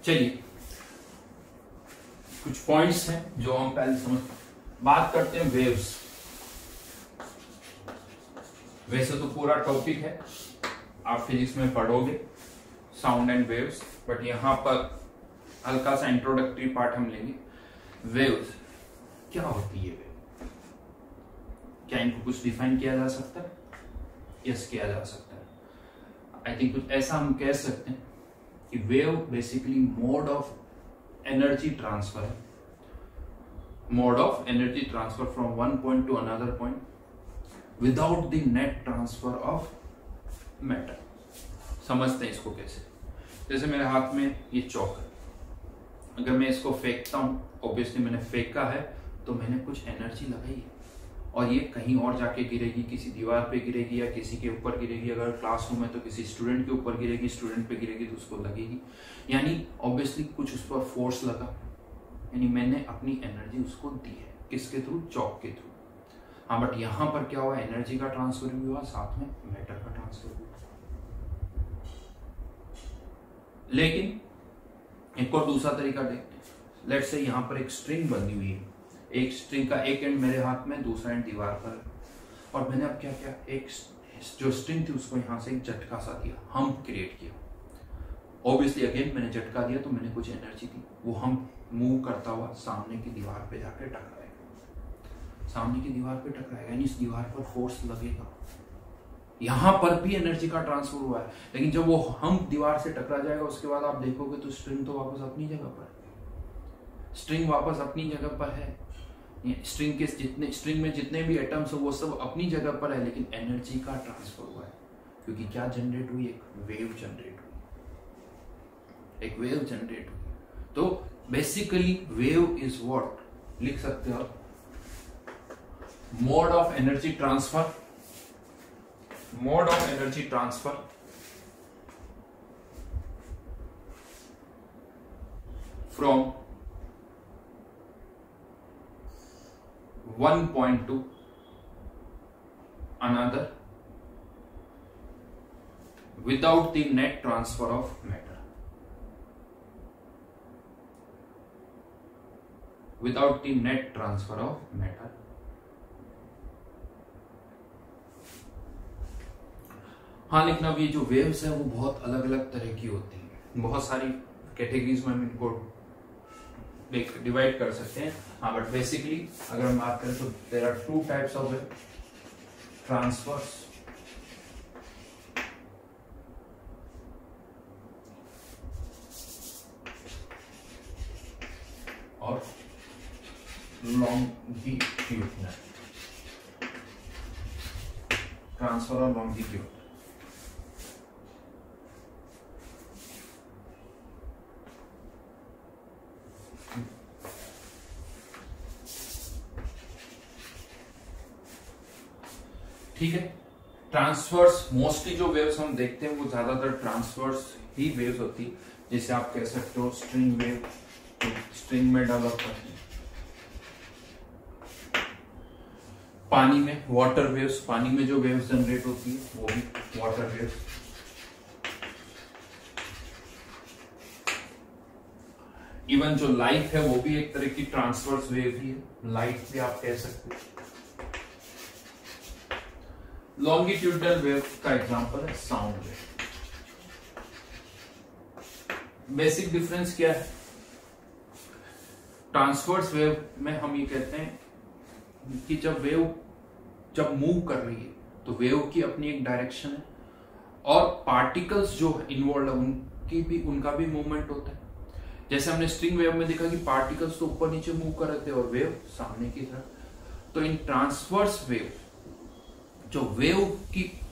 चलिए कुछ पॉइंट्स हैं जो हम पहले समझ बात करते हैं। वेव्स, वैसे तो पूरा टॉपिक है, आप फिजिक्स में पढ़ोगे साउंड एंड वेव्स, बट यहां पर हल्का सा इंट्रोडक्टरी पार्ट हम लेंगे। वेव्स क्या होती है? क्या इनको कुछ डिफाइन किया जा सकता है? यस, किया जा सकता है। आई थिंक कुछ ऐसा हम कह सकते हैं कि wave basically mode of energy transfer है, mode of energy transfer from one point to another point without the net transfer of matter. समझते हैं इसको कैसे? जैसे मेरे हाथ में ये चौक है, अगर मैं इसको फेंकता हूं, ऑब्वियसली मैंने फेंका है तो मैंने कुछ एनर्जी लगाई है और ये कहीं और जाके गिरेगी, किसी दीवार पे गिरेगी या किसी के ऊपर गिरेगी। अगर क्लासरूम है तो किसी स्टूडेंट के ऊपर गिरेगी, स्टूडेंट पे गिरेगी तो उसको लगेगी, यानी ऑब्वियसली कुछ उस पर फोर्स लगा, यानी मैंने अपनी एनर्जी उसको दी है। किसके थ्रू? चौक के थ्रू। हाँ, बट यहां पर क्या हुआ? एनर्जी का ट्रांसफर भी हुआ, साथ में मैटर का ट्रांसफर भी हुआ। लेकिन एक और दूसरा तरीका देखते हैं। लेट्स से यहां पर एक स्ट्रिंग बंधी हुई है, एक स्ट्रिंग का एक एंड मेरे हाथ में, दूसरा एंड दीवार पर है, और मैंने अब क्या किया? एक जो स्ट्रिंग थी उसको यहां से एक झटका सा दिया, हम्प क्रिएट किया। ऑब्वियसली अगेन मैंने झटका दिया तो मैंने कुछ एनर्जी दी, वो हम्प मूव करता हुआ सामने की दीवार पे जाके टकराएगा, सामने की दीवार पे टकराएगा, यानी इस दीवार पर फोर्स लगेगा। यहां पर भी एनर्जी का ट्रांसफर हुआ है, लेकिन जब वो हम्प दीवार से टकरा जाएगा उसके बाद आप देखोगे तो स्ट्रिंग तो वापस अपनी जगह पर है, स्ट्रिंग वापस अपनी जगह पर है। स्ट्रिंग में जितने भी एटम्स है वो सब अपनी जगह पर है, लेकिन एनर्जी का ट्रांसफर हुआ है, क्योंकि क्या जनरेट हुई? एक वेव जनरेट हुई, एक वेव जनरेट हुई। तो बेसिकली वेव इज व्हाट लिख सकते हो? Mode of energy transfer, mode of energy transfer from one point to another without the net transfer of matter, without the net transfer of matter। हाँ, लेकिन अब ये जो वेव्स है वो बहुत अलग अलग तरह की होती है, बहुत सारी कैटेगरीज में हम इनको डिवाइड कर सकते हैं। हाँ, बट बेसिकली अगर हम बात करें तो there are two types of wave, transverse और लॉन्गिट्यूडनल, ट्रांसफर और लॉन्गिट्यूड। ठीक है, ट्रांसवर्स मोस्टली जो वेव्स हम देखते हैं वो ज्यादातर ट्रांसवर्स ही वेव्स होती है, जैसे आप कह सकते हो स्ट्रिंग वेव, स्ट्रिंग में डेवलप करते हैं। पानी में वाटर वेव्स, पानी में जो वेव्स जनरेट होती है वो भी वाटर वेव्स। इवन जो लाइट है वो भी एक तरह की ट्रांसवर्स वेव ही है, लाइट भी आप कह सकते हो। लॉन्गिट्यूडनल वेव का एग्जांपल है साउंड वेव। बेसिक डिफरेंस क्या है? ट्रांसवर्स वेव में हम ये कहते हैं कि जब वेव मूव कर रही है तो वेव की अपनी एक डायरेक्शन है, और पार्टिकल्स जो इन्वॉल्व है उनका भी मूवमेंट होता है। जैसे हमने स्ट्रिंग वेव में देखा कि पार्टिकल्स तो ऊपर नीचे मूव कर रहे थे और वेव सामने की तरफ। तो इन ट्रांसवर्स वेव जो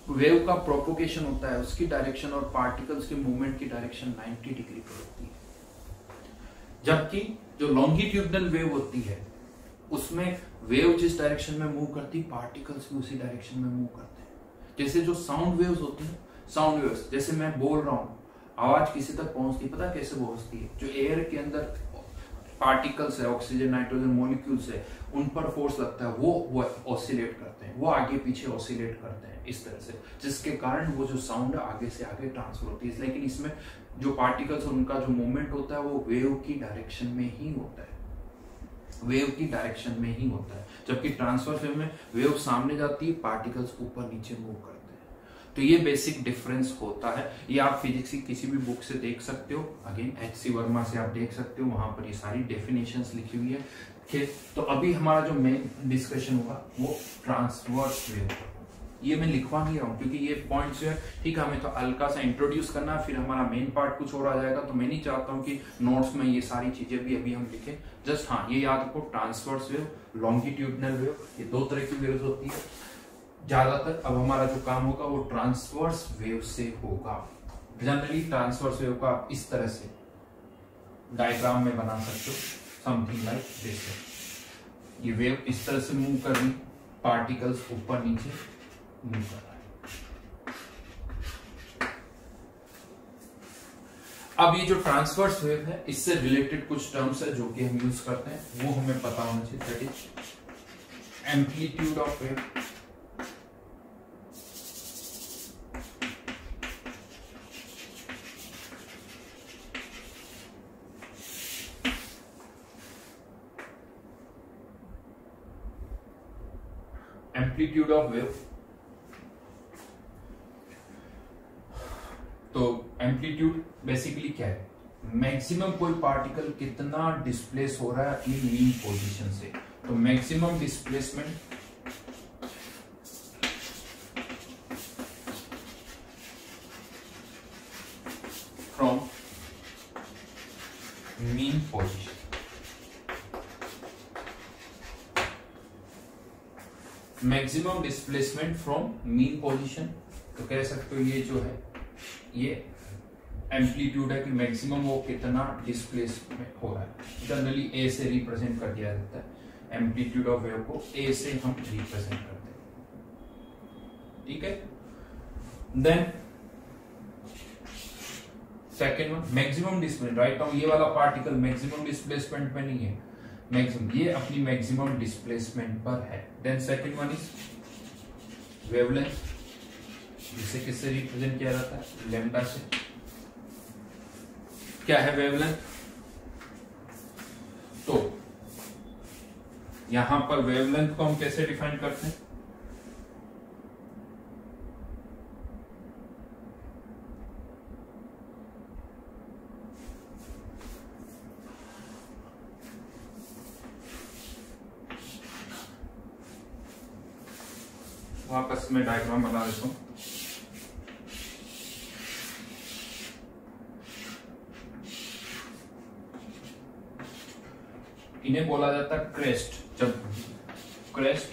वेव का प्रोपोगेशन होता है उसकी डायरेक्शन और पार्टिकल्स के मूवमेंट की डायरेक्शन 90 डिग्री पर होती है, जबकि जो लॉन्गिट्यूडनल वेव होती है उसमें वेव जिस डायरेक्शन में मूव करती है पार्टिकल्स भी उसी डायरेक्शन में मूव करते हैं। जैसे जो साउंड वेव्स होती है, साउंड वेव्स जैसे मैं बोल रहा हूं, आवाज किसी तक पहुंचती, पता कैसे पहुंचती है? जो एयर के अंदर पार्टिकल्स है, ऑक्सीजन नाइट्रोजन मॉलिक्यूल्स है, उन पर फोर्स लगता है, वो ऑसिलेट करते हैं, वो आगे पीछे ऑसिलेट करते हैं इस तरह से, जिसके कारण वो जो साउंड है आगे से आगे ट्रांसफर होती है। लेकिन इसमें जो पार्टिकल्स उनका जो मूवमेंट होता है वो वेव की डायरेक्शन में ही होता है, वेव की डायरेक्शन में ही होता है। जबकि ट्रांसफर वेव में वेव सामने जाती है, पार्टिकल्स ऊपर नीचे मूव करते हैं। तो ये बेसिक डिफरेंस होता है। ये आप फिजिक्स की किसी भी बुक से देख सकते हो, अगेन एच.सी. वर्मा से आप देख सकते हो, वहां पर ये सारी डेफिनेशंस लिखी हुई है। ठीक, तो अभी हमारा जो मेन डिस्कशन होगा वो ट्रांसवर्स वेव, ये मैं लिखवा नहीं रहा हूँ क्योंकि ये पॉइंट्स जो है, ठीक है, हमें तो हल्का सा इंट्रोड्यूस करना है, फिर हमारा मेन पार्ट कुछ और आ जाएगा, तो मैं नहीं चाहता हूँ कि नोट्स में ये सारी चीजें भी अभी हम लिखें। जस्ट हाँ, ये याद रखो, ट्रांसवर्स वेव, लॉन्गिट्यूडनल वेव, ये दो तरह की वेव्स होती है ज्यादातर। अब हमारा जो काम होगा वो ट्रांसवर्स वेव से होगा। जनरली ट्रांसवर्स वेव का आप इस तरह से डायग्राम में बना सकते हो, समथिंग लाइक दिस। ये वेव इस तरह से मूव कर रही, पार्टिकल्स ऊपर नीचे मूव कर रहा है। अब ये जो ट्रांसवर्स वेव है, इससे रिलेटेड कुछ टर्म्स है जो कि हम यूज करते हैं, वो हमें पता होना चाहिए। That is amplitude of wave, amplitude of wave. तो एम्पलीट्यूड बेसिकली क्या है, मैक्सिमम कोई पार्टिकल कितना डिस्प्लेस हो रहा है इन मीन पोजीशन से। तो maximum displacement from mean position, maximum displacement from mean position. तो कह सकते हो ये जो है ये एम्पलीट्यूड है कि मैक्सिमम वो कितना डिस्प्लेसमेंट हो रहा है। जनरली ए से रिप्रेजेंट कर दिया जाता है, एम्पलीट्यूड ऑफ वेव को ए से हम रिप्रेजेंट करते हैं। ठीक है, then second one maximum displacement. Right now ये वाला पार्टिकल मैक्सिमम डिस्प्लेसमेंट में नहीं है, मैक्सिमम ये अपनी मैक्सिमम डिस्प्लेसमेंट पर है। Then second one is wavelength, जिसे किससे रिप्रेजेंट किया जाता है, लैम्डा से। क्या है वेवलेंथ, तो यहां पर वेवलेंथ को हम कैसे डिफाइन करते हैं, वापस मैं डायग्राम बना देता हूं। इन्हें बोला जाता है क्रेस्ट, जब क्रेस्ट,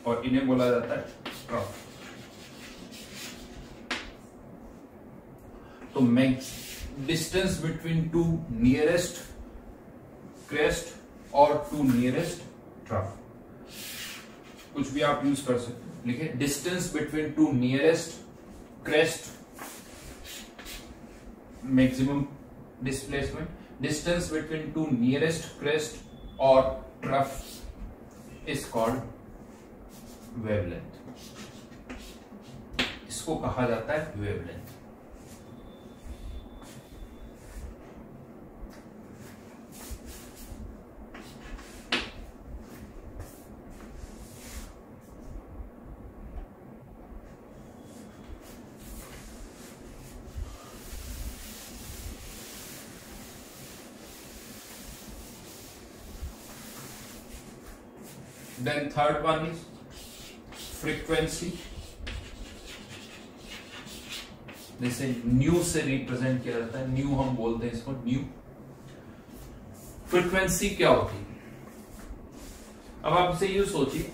और इन्हें बोला जाता है ट्रफ। तो max distance between two nearest crest और टू नियरेस्ट ट्रफ, कुछ भी आप यूज कर सकते हो। लिखिए distance between two nearest crest maximum displacement, distance between two nearest crest और ट्रफ इज कॉल्ड वेवलेंथ। इसको कहा जाता है wavelength. Then third one is frequency, जैसे न्यू से रिप्रेजेंट किया जाता है, न्यू हम बोलते हैं इसको न्यू। फ्रीक्वेंसी क्या होती है, अब आप इसे यूं सोचिए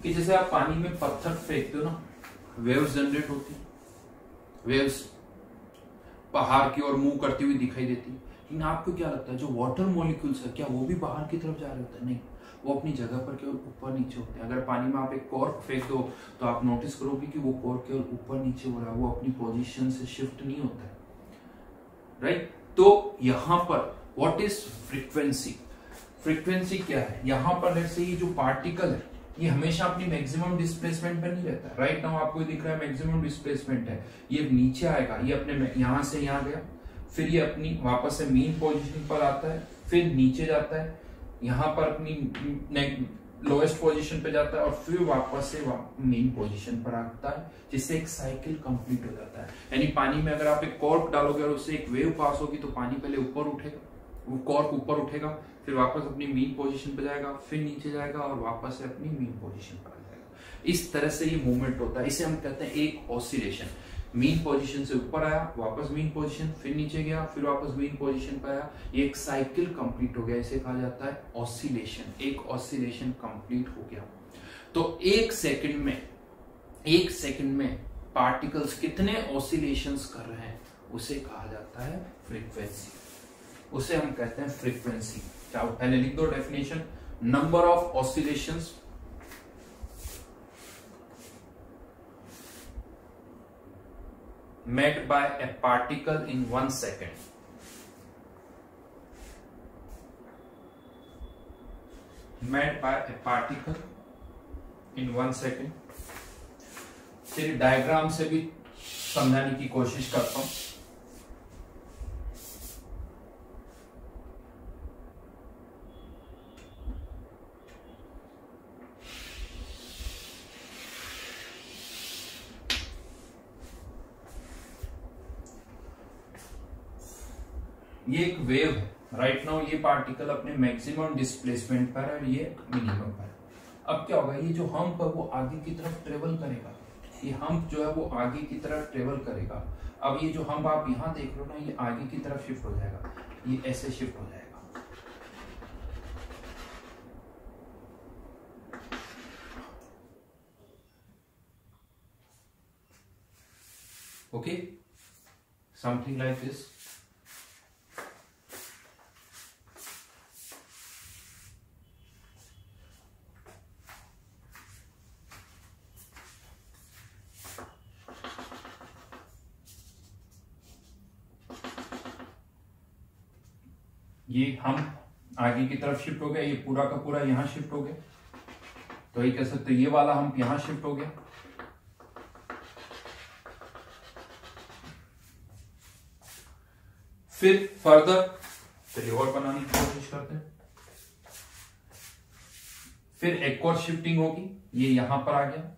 कि जैसे आप पानी में पत्थर फेंकते हो ना, वेव्स जनरेट होती है, वेव्स बाहर की ओर मूव करती हुई दिखाई देती है। लेकिन आपको क्या लगता है जो वाटर मॉलिक्यूल्स है क्या वो भी बाहर की तरफ जा रहे होते हैं? नहीं, वो अपनी जगह पर केवल ऊपर नीचे होते हैं। अगर पानी में आप एक कॉर्क फेंक दो तो आप नोटिस करोगे कि वो कॉर्क केवल ऊपर नीचे हो रहा है, वो अपनी पोजीशन से शिफ्ट नहीं होता है। राइट, तो यहां पर व्हाट इज फ्रीक्वेंसी, फ्रीक्वेंसी क्या है, यहां पर जैसे ये जो पार्टिकल है ये हमेशा अपनी मैक्सिमम डिस्प्लेसमेंट पर नहीं रहता। राइट नाउ आपको दिख रहा है मैक्सिमम डिस्प्लेसमेंट है, ये नीचे आएगा, ये अपने यहां से यहां गया, फिर ये अपनी वापस से मीन पोजीशन पर आता है, फिर नीचे जाता है, यहां पर अपनी लोएस्ट पोजीशन पे जाता है और फिर वापस से मेन पोजीशन पर आता है, जिससे एक साइकिल कंप्लीट हो जाता है। यानी पानी में अगर आप एक कॉर्क डालोगे और उससे एक वेव पास होगी तो पानी पहले ऊपर उठेगा, वो कॉर्क ऊपर उठेगा, फिर वापस अपनी मेन पोजीशन पे जाएगा, फिर नीचे जाएगा और वापस से अपनी मेन पोजीशन पर आ जाएगा। इस तरह से ये मूवमेंट होता है, इसे हम कहते हैं एक ऑसिलेशन। मेन पोजीशन से ऊपर आया, वापस मेन पोजीशन, फिर नीचे गया, फिर वापस मेन पोजीशन पर आया, ये एक साइकिल कंप्लीट हो गया। इसे कहा जाता है ऑसिलेशन। एक ऑसिलेशन कंप्लीट हो गया। तो एक सेकंड में पार्टिकल्स कितने ऑसिलेशंस कर रहे हैं उसे कहा जाता है फ्रीक्वेंसी। उसे हम कहते हैं फ्रीक्वेंसी। क्या पहले लिख दो definition, number of oscillations made by a particle in 1 second. Made by a particle in 1 second. फिर डायग्राम से भी समझाने की कोशिश करता हूं। ये एक वेव है राइट नाउ, ये पार्टिकल अपने मैक्सिमम डिस्प्लेसमेंट पर है और ये मिनिमम पर है। अब क्या होगा, ये जो हम्प है वो आगे की तरफ ट्रेवल करेगा, ये हम्प जो है वो आगे की तरफ ट्रेवल करेगा। अब ये जो हम्प आप यहां देख रहे हो ना, ये आगे की तरफ शिफ्ट हो जाएगा, ये ऐसे शिफ्ट हो जाएगा। Okay, something like this. ये हम आगे की तरफ शिफ्ट हो गया, ये पूरा का पूरा यहां शिफ्ट हो गया, तो ये कह सकते ये वाला हम यहां शिफ्ट हो गया। फिर फर्दर चलिए और बनाने की कोशिश करते हैं। फिर एक और शिफ्टिंग होगी, ये यहां पर आ गया,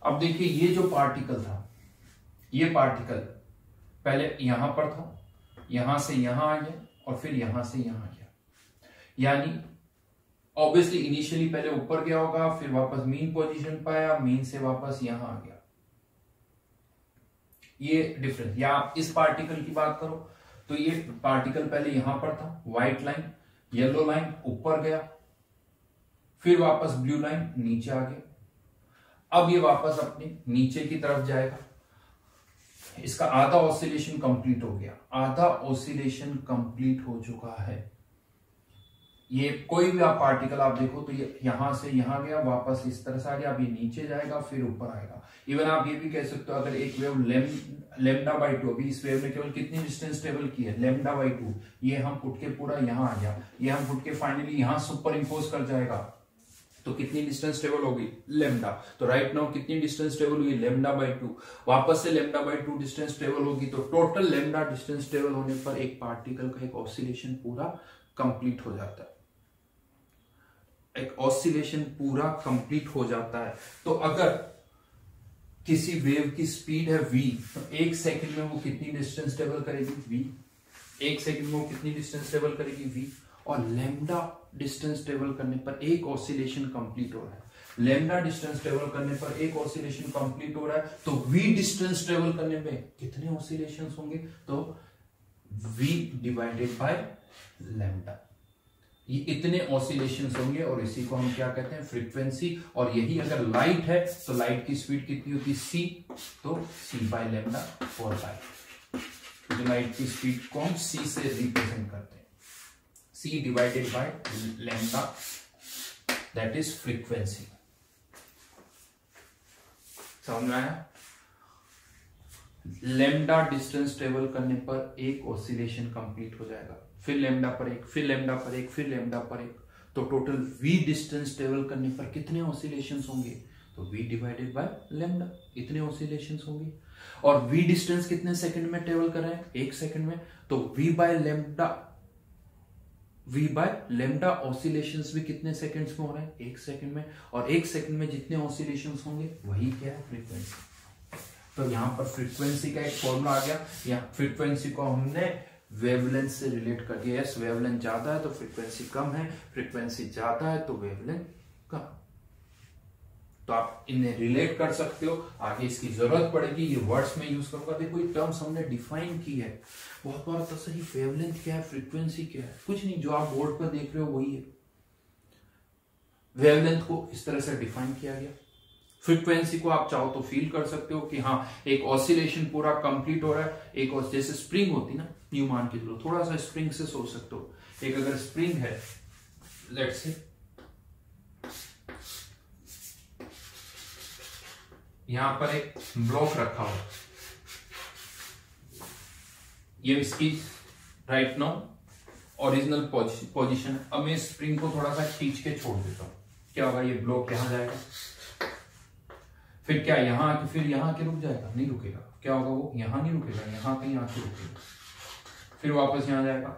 अब देखिए ये जो पार्टिकल था, ये पार्टिकल पहले यहां पर था, यहां से यहां आ गया और फिर यहां से यहां आ गया। यानी ऑब्वियसली इनिशियली पहले ऊपर गया होगा, फिर वापस मेन पोजीशन पर आया, मेन से वापस यहां आ गया। ये डिफरेंस। या आप इस पार्टिकल की बात करो तो ये पार्टिकल पहले यहां पर था, व्हाइट लाइन, येलो लाइन ऊपर गया, फिर वापस ब्लू लाइन नीचे आ गया। अब ये वापस अपने नीचे की तरफ जाएगा। इसका आधा ऑसिलेशन कंप्लीट हो गया, आधा ऑसिलेशन कंप्लीट हो चुका है। ये कोई भी आप पार्टिकल आप देखो तो ये यहां से यहां गया, वापस इस तरह से आ गया, अब ये नीचे जाएगा फिर ऊपर आएगा। इवन आप ये भी कह सकते हो, अगर एक वेव लेमडा बाई 2, अभी इस वेव ने केवल कितनी डिस्टेंस ट्रेवल की है, लेमडा बाई 2, ये हम उठ के पूरा यहां आ गया, ये हम उठ के फाइनली यहां सुपर इंपोज कर जाएगा, तो कितनी डिस्टेंस ट्रेवल होगी, लेमडा। तो राइट नाउ कितनी डिस्टेंस ट्रेवल हुई, लेमडा बाई 2, वापस से लेमडा बाई 2 डिस्टेंस ट्रेवल होगी, तो टोटल लेमडा डिस्टेंस ट्रेवल होने पर एक पार्टिकल का एक ऑसिलेशन पूरा कंप्लीट हो जाता है। एक ऑसिलेशन पूरा कंप्लीट हो जाता है। तो अगर किसी वेव की स्पीड है v, तो एक सेकंड में वो कितनी डिस्टेंस ट्रेवल करेगी, v। एक सेकंड में वो कितनी डिस्टेंस ट्रेवल करेगी, v। और लेमडा डिस्टेंस ट्रेवल करने पर एक ऑसिलेशन कंप्लीट हो रहा है, लेमडा डिस्टेंस ट्रेवल करने पर एक ऑसिलेशन कंप्लीट हो रहा है, तो v डिस्टेंस ट्रेवल करने पे कितने ऑसिलेशंस होंगे, तो v डिवाइडेड बाय लेमडा, ये इतने ऑसिलेशंस होंगे। और इसी को हम क्या कहते हैं, फ्रीक्वेंसी। और यही अगर लाइट है तो लाइट की स्पीड कितनी होती है, c, तो c बाय लेमडा 4 लाइट की स्पीड को हम c से रिप्रेजेंट करते हैं, c divided by lambda, that is frequency. समझ में आया? लेमडा डिस्टेंस ट्रेवल करने पर एक ऑसिलेशन कंप्लीट हो जाएगा, फिर लेमडा पर एक, फिर लेमडा पर एक, फिर लेमडा पर एक, तो टोटल v डिस्टेंस ट्रेवल करने पर कितने ऑसिलेशंस होंगे, तो v डिवाइडेड बाय लेमडा, इतने ऑसिलेशंस होंगे। और v डिस्टेंस कितने सेकंड में ट्रेवल कर रहे हैं, 1 सेकंड में, तो v बाय लेमडा ऑसिलेशंस भी कितने सेकंड्स में हो रहे हैं, 1 सेकंड में। और 1 सेकंड में जितने ऑसिलेशंस होंगे वही क्या है, फ्रीक्वेंसी। तो यहां पर फ्रीक्वेंसी का एक फॉर्मूला आ गया। यहाँ फ्रीक्वेंसी को हमने वेवलेंथ से रिलेट कर दिया। यस, वेवलेंथ ज्यादा है तो फ्रीक्वेंसी कम है, फ्रीक्वेंसी ज्यादा है तो वेवलेंथ कम। तो आप इन्हें रिलेट कर सकते हो। आगे इसकी जरूरत पड़ेगी, ये वर्ड्स में यूज करूंगा। देखो ये टर्म्स हमने डिफाइन की है बहुत बार, तो सही वेवलेंथ क्या है, फ्रीक्वेंसी क्या है, कुछ नहीं, जो आप बोर्ड पर देख रहे हो वही है। वेवलेंथ को इस तरह से डिफाइन किया गया। फ्रीक्वेंसी को आप चाहो तो फील कर सकते हो कि हाँ एक ऑसिलेशन पूरा कंप्लीट हो रहा है। एक जैसे स्प्रिंग होती ना, यूं मान के चलो, थोड़ा सा स्प्रिंग से सोच सकते हो। एक अगर स्प्रिंग है, लेट्स से यहां पर एक ब्लॉक रखा हुआ, ये इसकी राइट नाउ ओरिजिनल पोजीशन। अब मैं स्प्रिंग को थोड़ा सा खींच के छोड़ देता हूं, क्या होगा, ये ब्लॉक यहां जाएगा, फिर क्या यहां आके, फिर यहां आके रुक जाएगा, नहीं रुकेगा। क्या होगा, वो यहां नहीं रुकेगा, यहां कहीं आके रुकेगा, फिर वापस यहां जाएगा,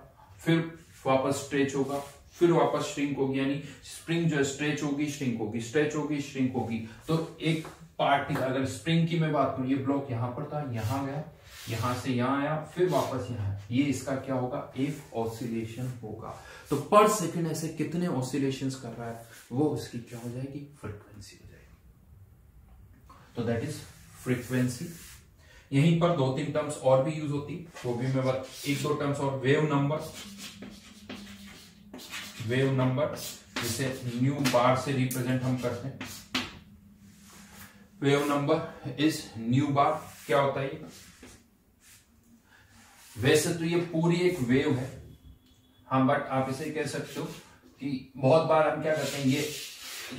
फिर वापस स्ट्रेच होगा, फिर वापस श्रिंक होगी। यानी स्प्रिंग जो है स्ट्रेच होगी, श्रिंक होगी, स्ट्रेच होगी, श्रिंक होगी। तो एक पार्ट, अगर स्प्रिंग की मैं बात करूं, ये ब्लॉक यहां पर था, यहां गया, यहां से यहां आया, फिर वापस यहां, ये इसका क्या होगा, एक ऑसिलेशन होगा। तो पर सेकंड ऐसे कितने ऑसिलेशंस कर रहा है, वो इसकी क्या हो जाएगी, फ्रीक्वेंसी हो जाएगी। तो दैट इज फ्रीक्वेंसी। यहीं पर 2-3 टर्म्स और भी यूज होती, वो भी मैं बात, 1-2 टर्म्स और। वेव नंबर जिसे न्यू बार से रिप्रेजेंट हम करते हैं। वेव नंबर इज न्यू बार। क्या होता है ये, वैसे तो ये पूरी एक वेव है, हाँ, बट आप इसे कह सकते हो कि बहुत बार हम क्या करते हैं, ये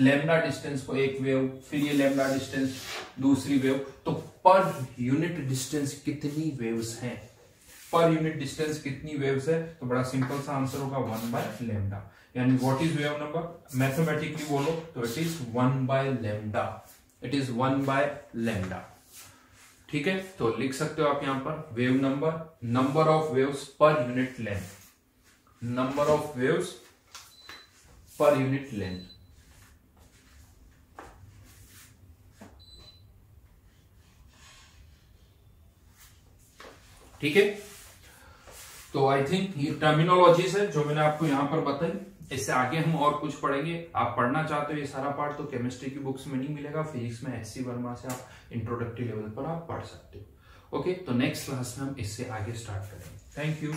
लैम्डा डिस्टेंस को एक वेव, फिर ये लैम्डा डिस्टेंस दूसरी वेव। तो पर यूनिट डिस्टेंस कितनी वेव्स हैं, पर यूनिट डिस्टेंस कितनी वेव्स है, तो बड़ा सिंपल सा आंसर होगा 1/λ। यानी what is wave number, mathematically बोलो तो इट इज 1/λ, इट इज 1/λ। ठीक है, तो लिख सकते हो आप यहां पर wave number of waves per unit length, number of waves per unit length. ठीक है, तो आई थिंक ये टर्मिनोलॉजीज है जो मैंने आपको यहां पर बताई। इससे आगे हम और कुछ पढ़ेंगे। आप पढ़ना चाहते हो ये सारा पार्ट तो केमिस्ट्री की बुक्स में नहीं मिलेगा, फिजिक्स में एससी वर्मा से आप इंट्रोडक्टरी लेवल पर आप पढ़ सकते हो। ओके, तो नेक्स्ट क्लास में हम इससे आगे स्टार्ट करेंगे। Thank you.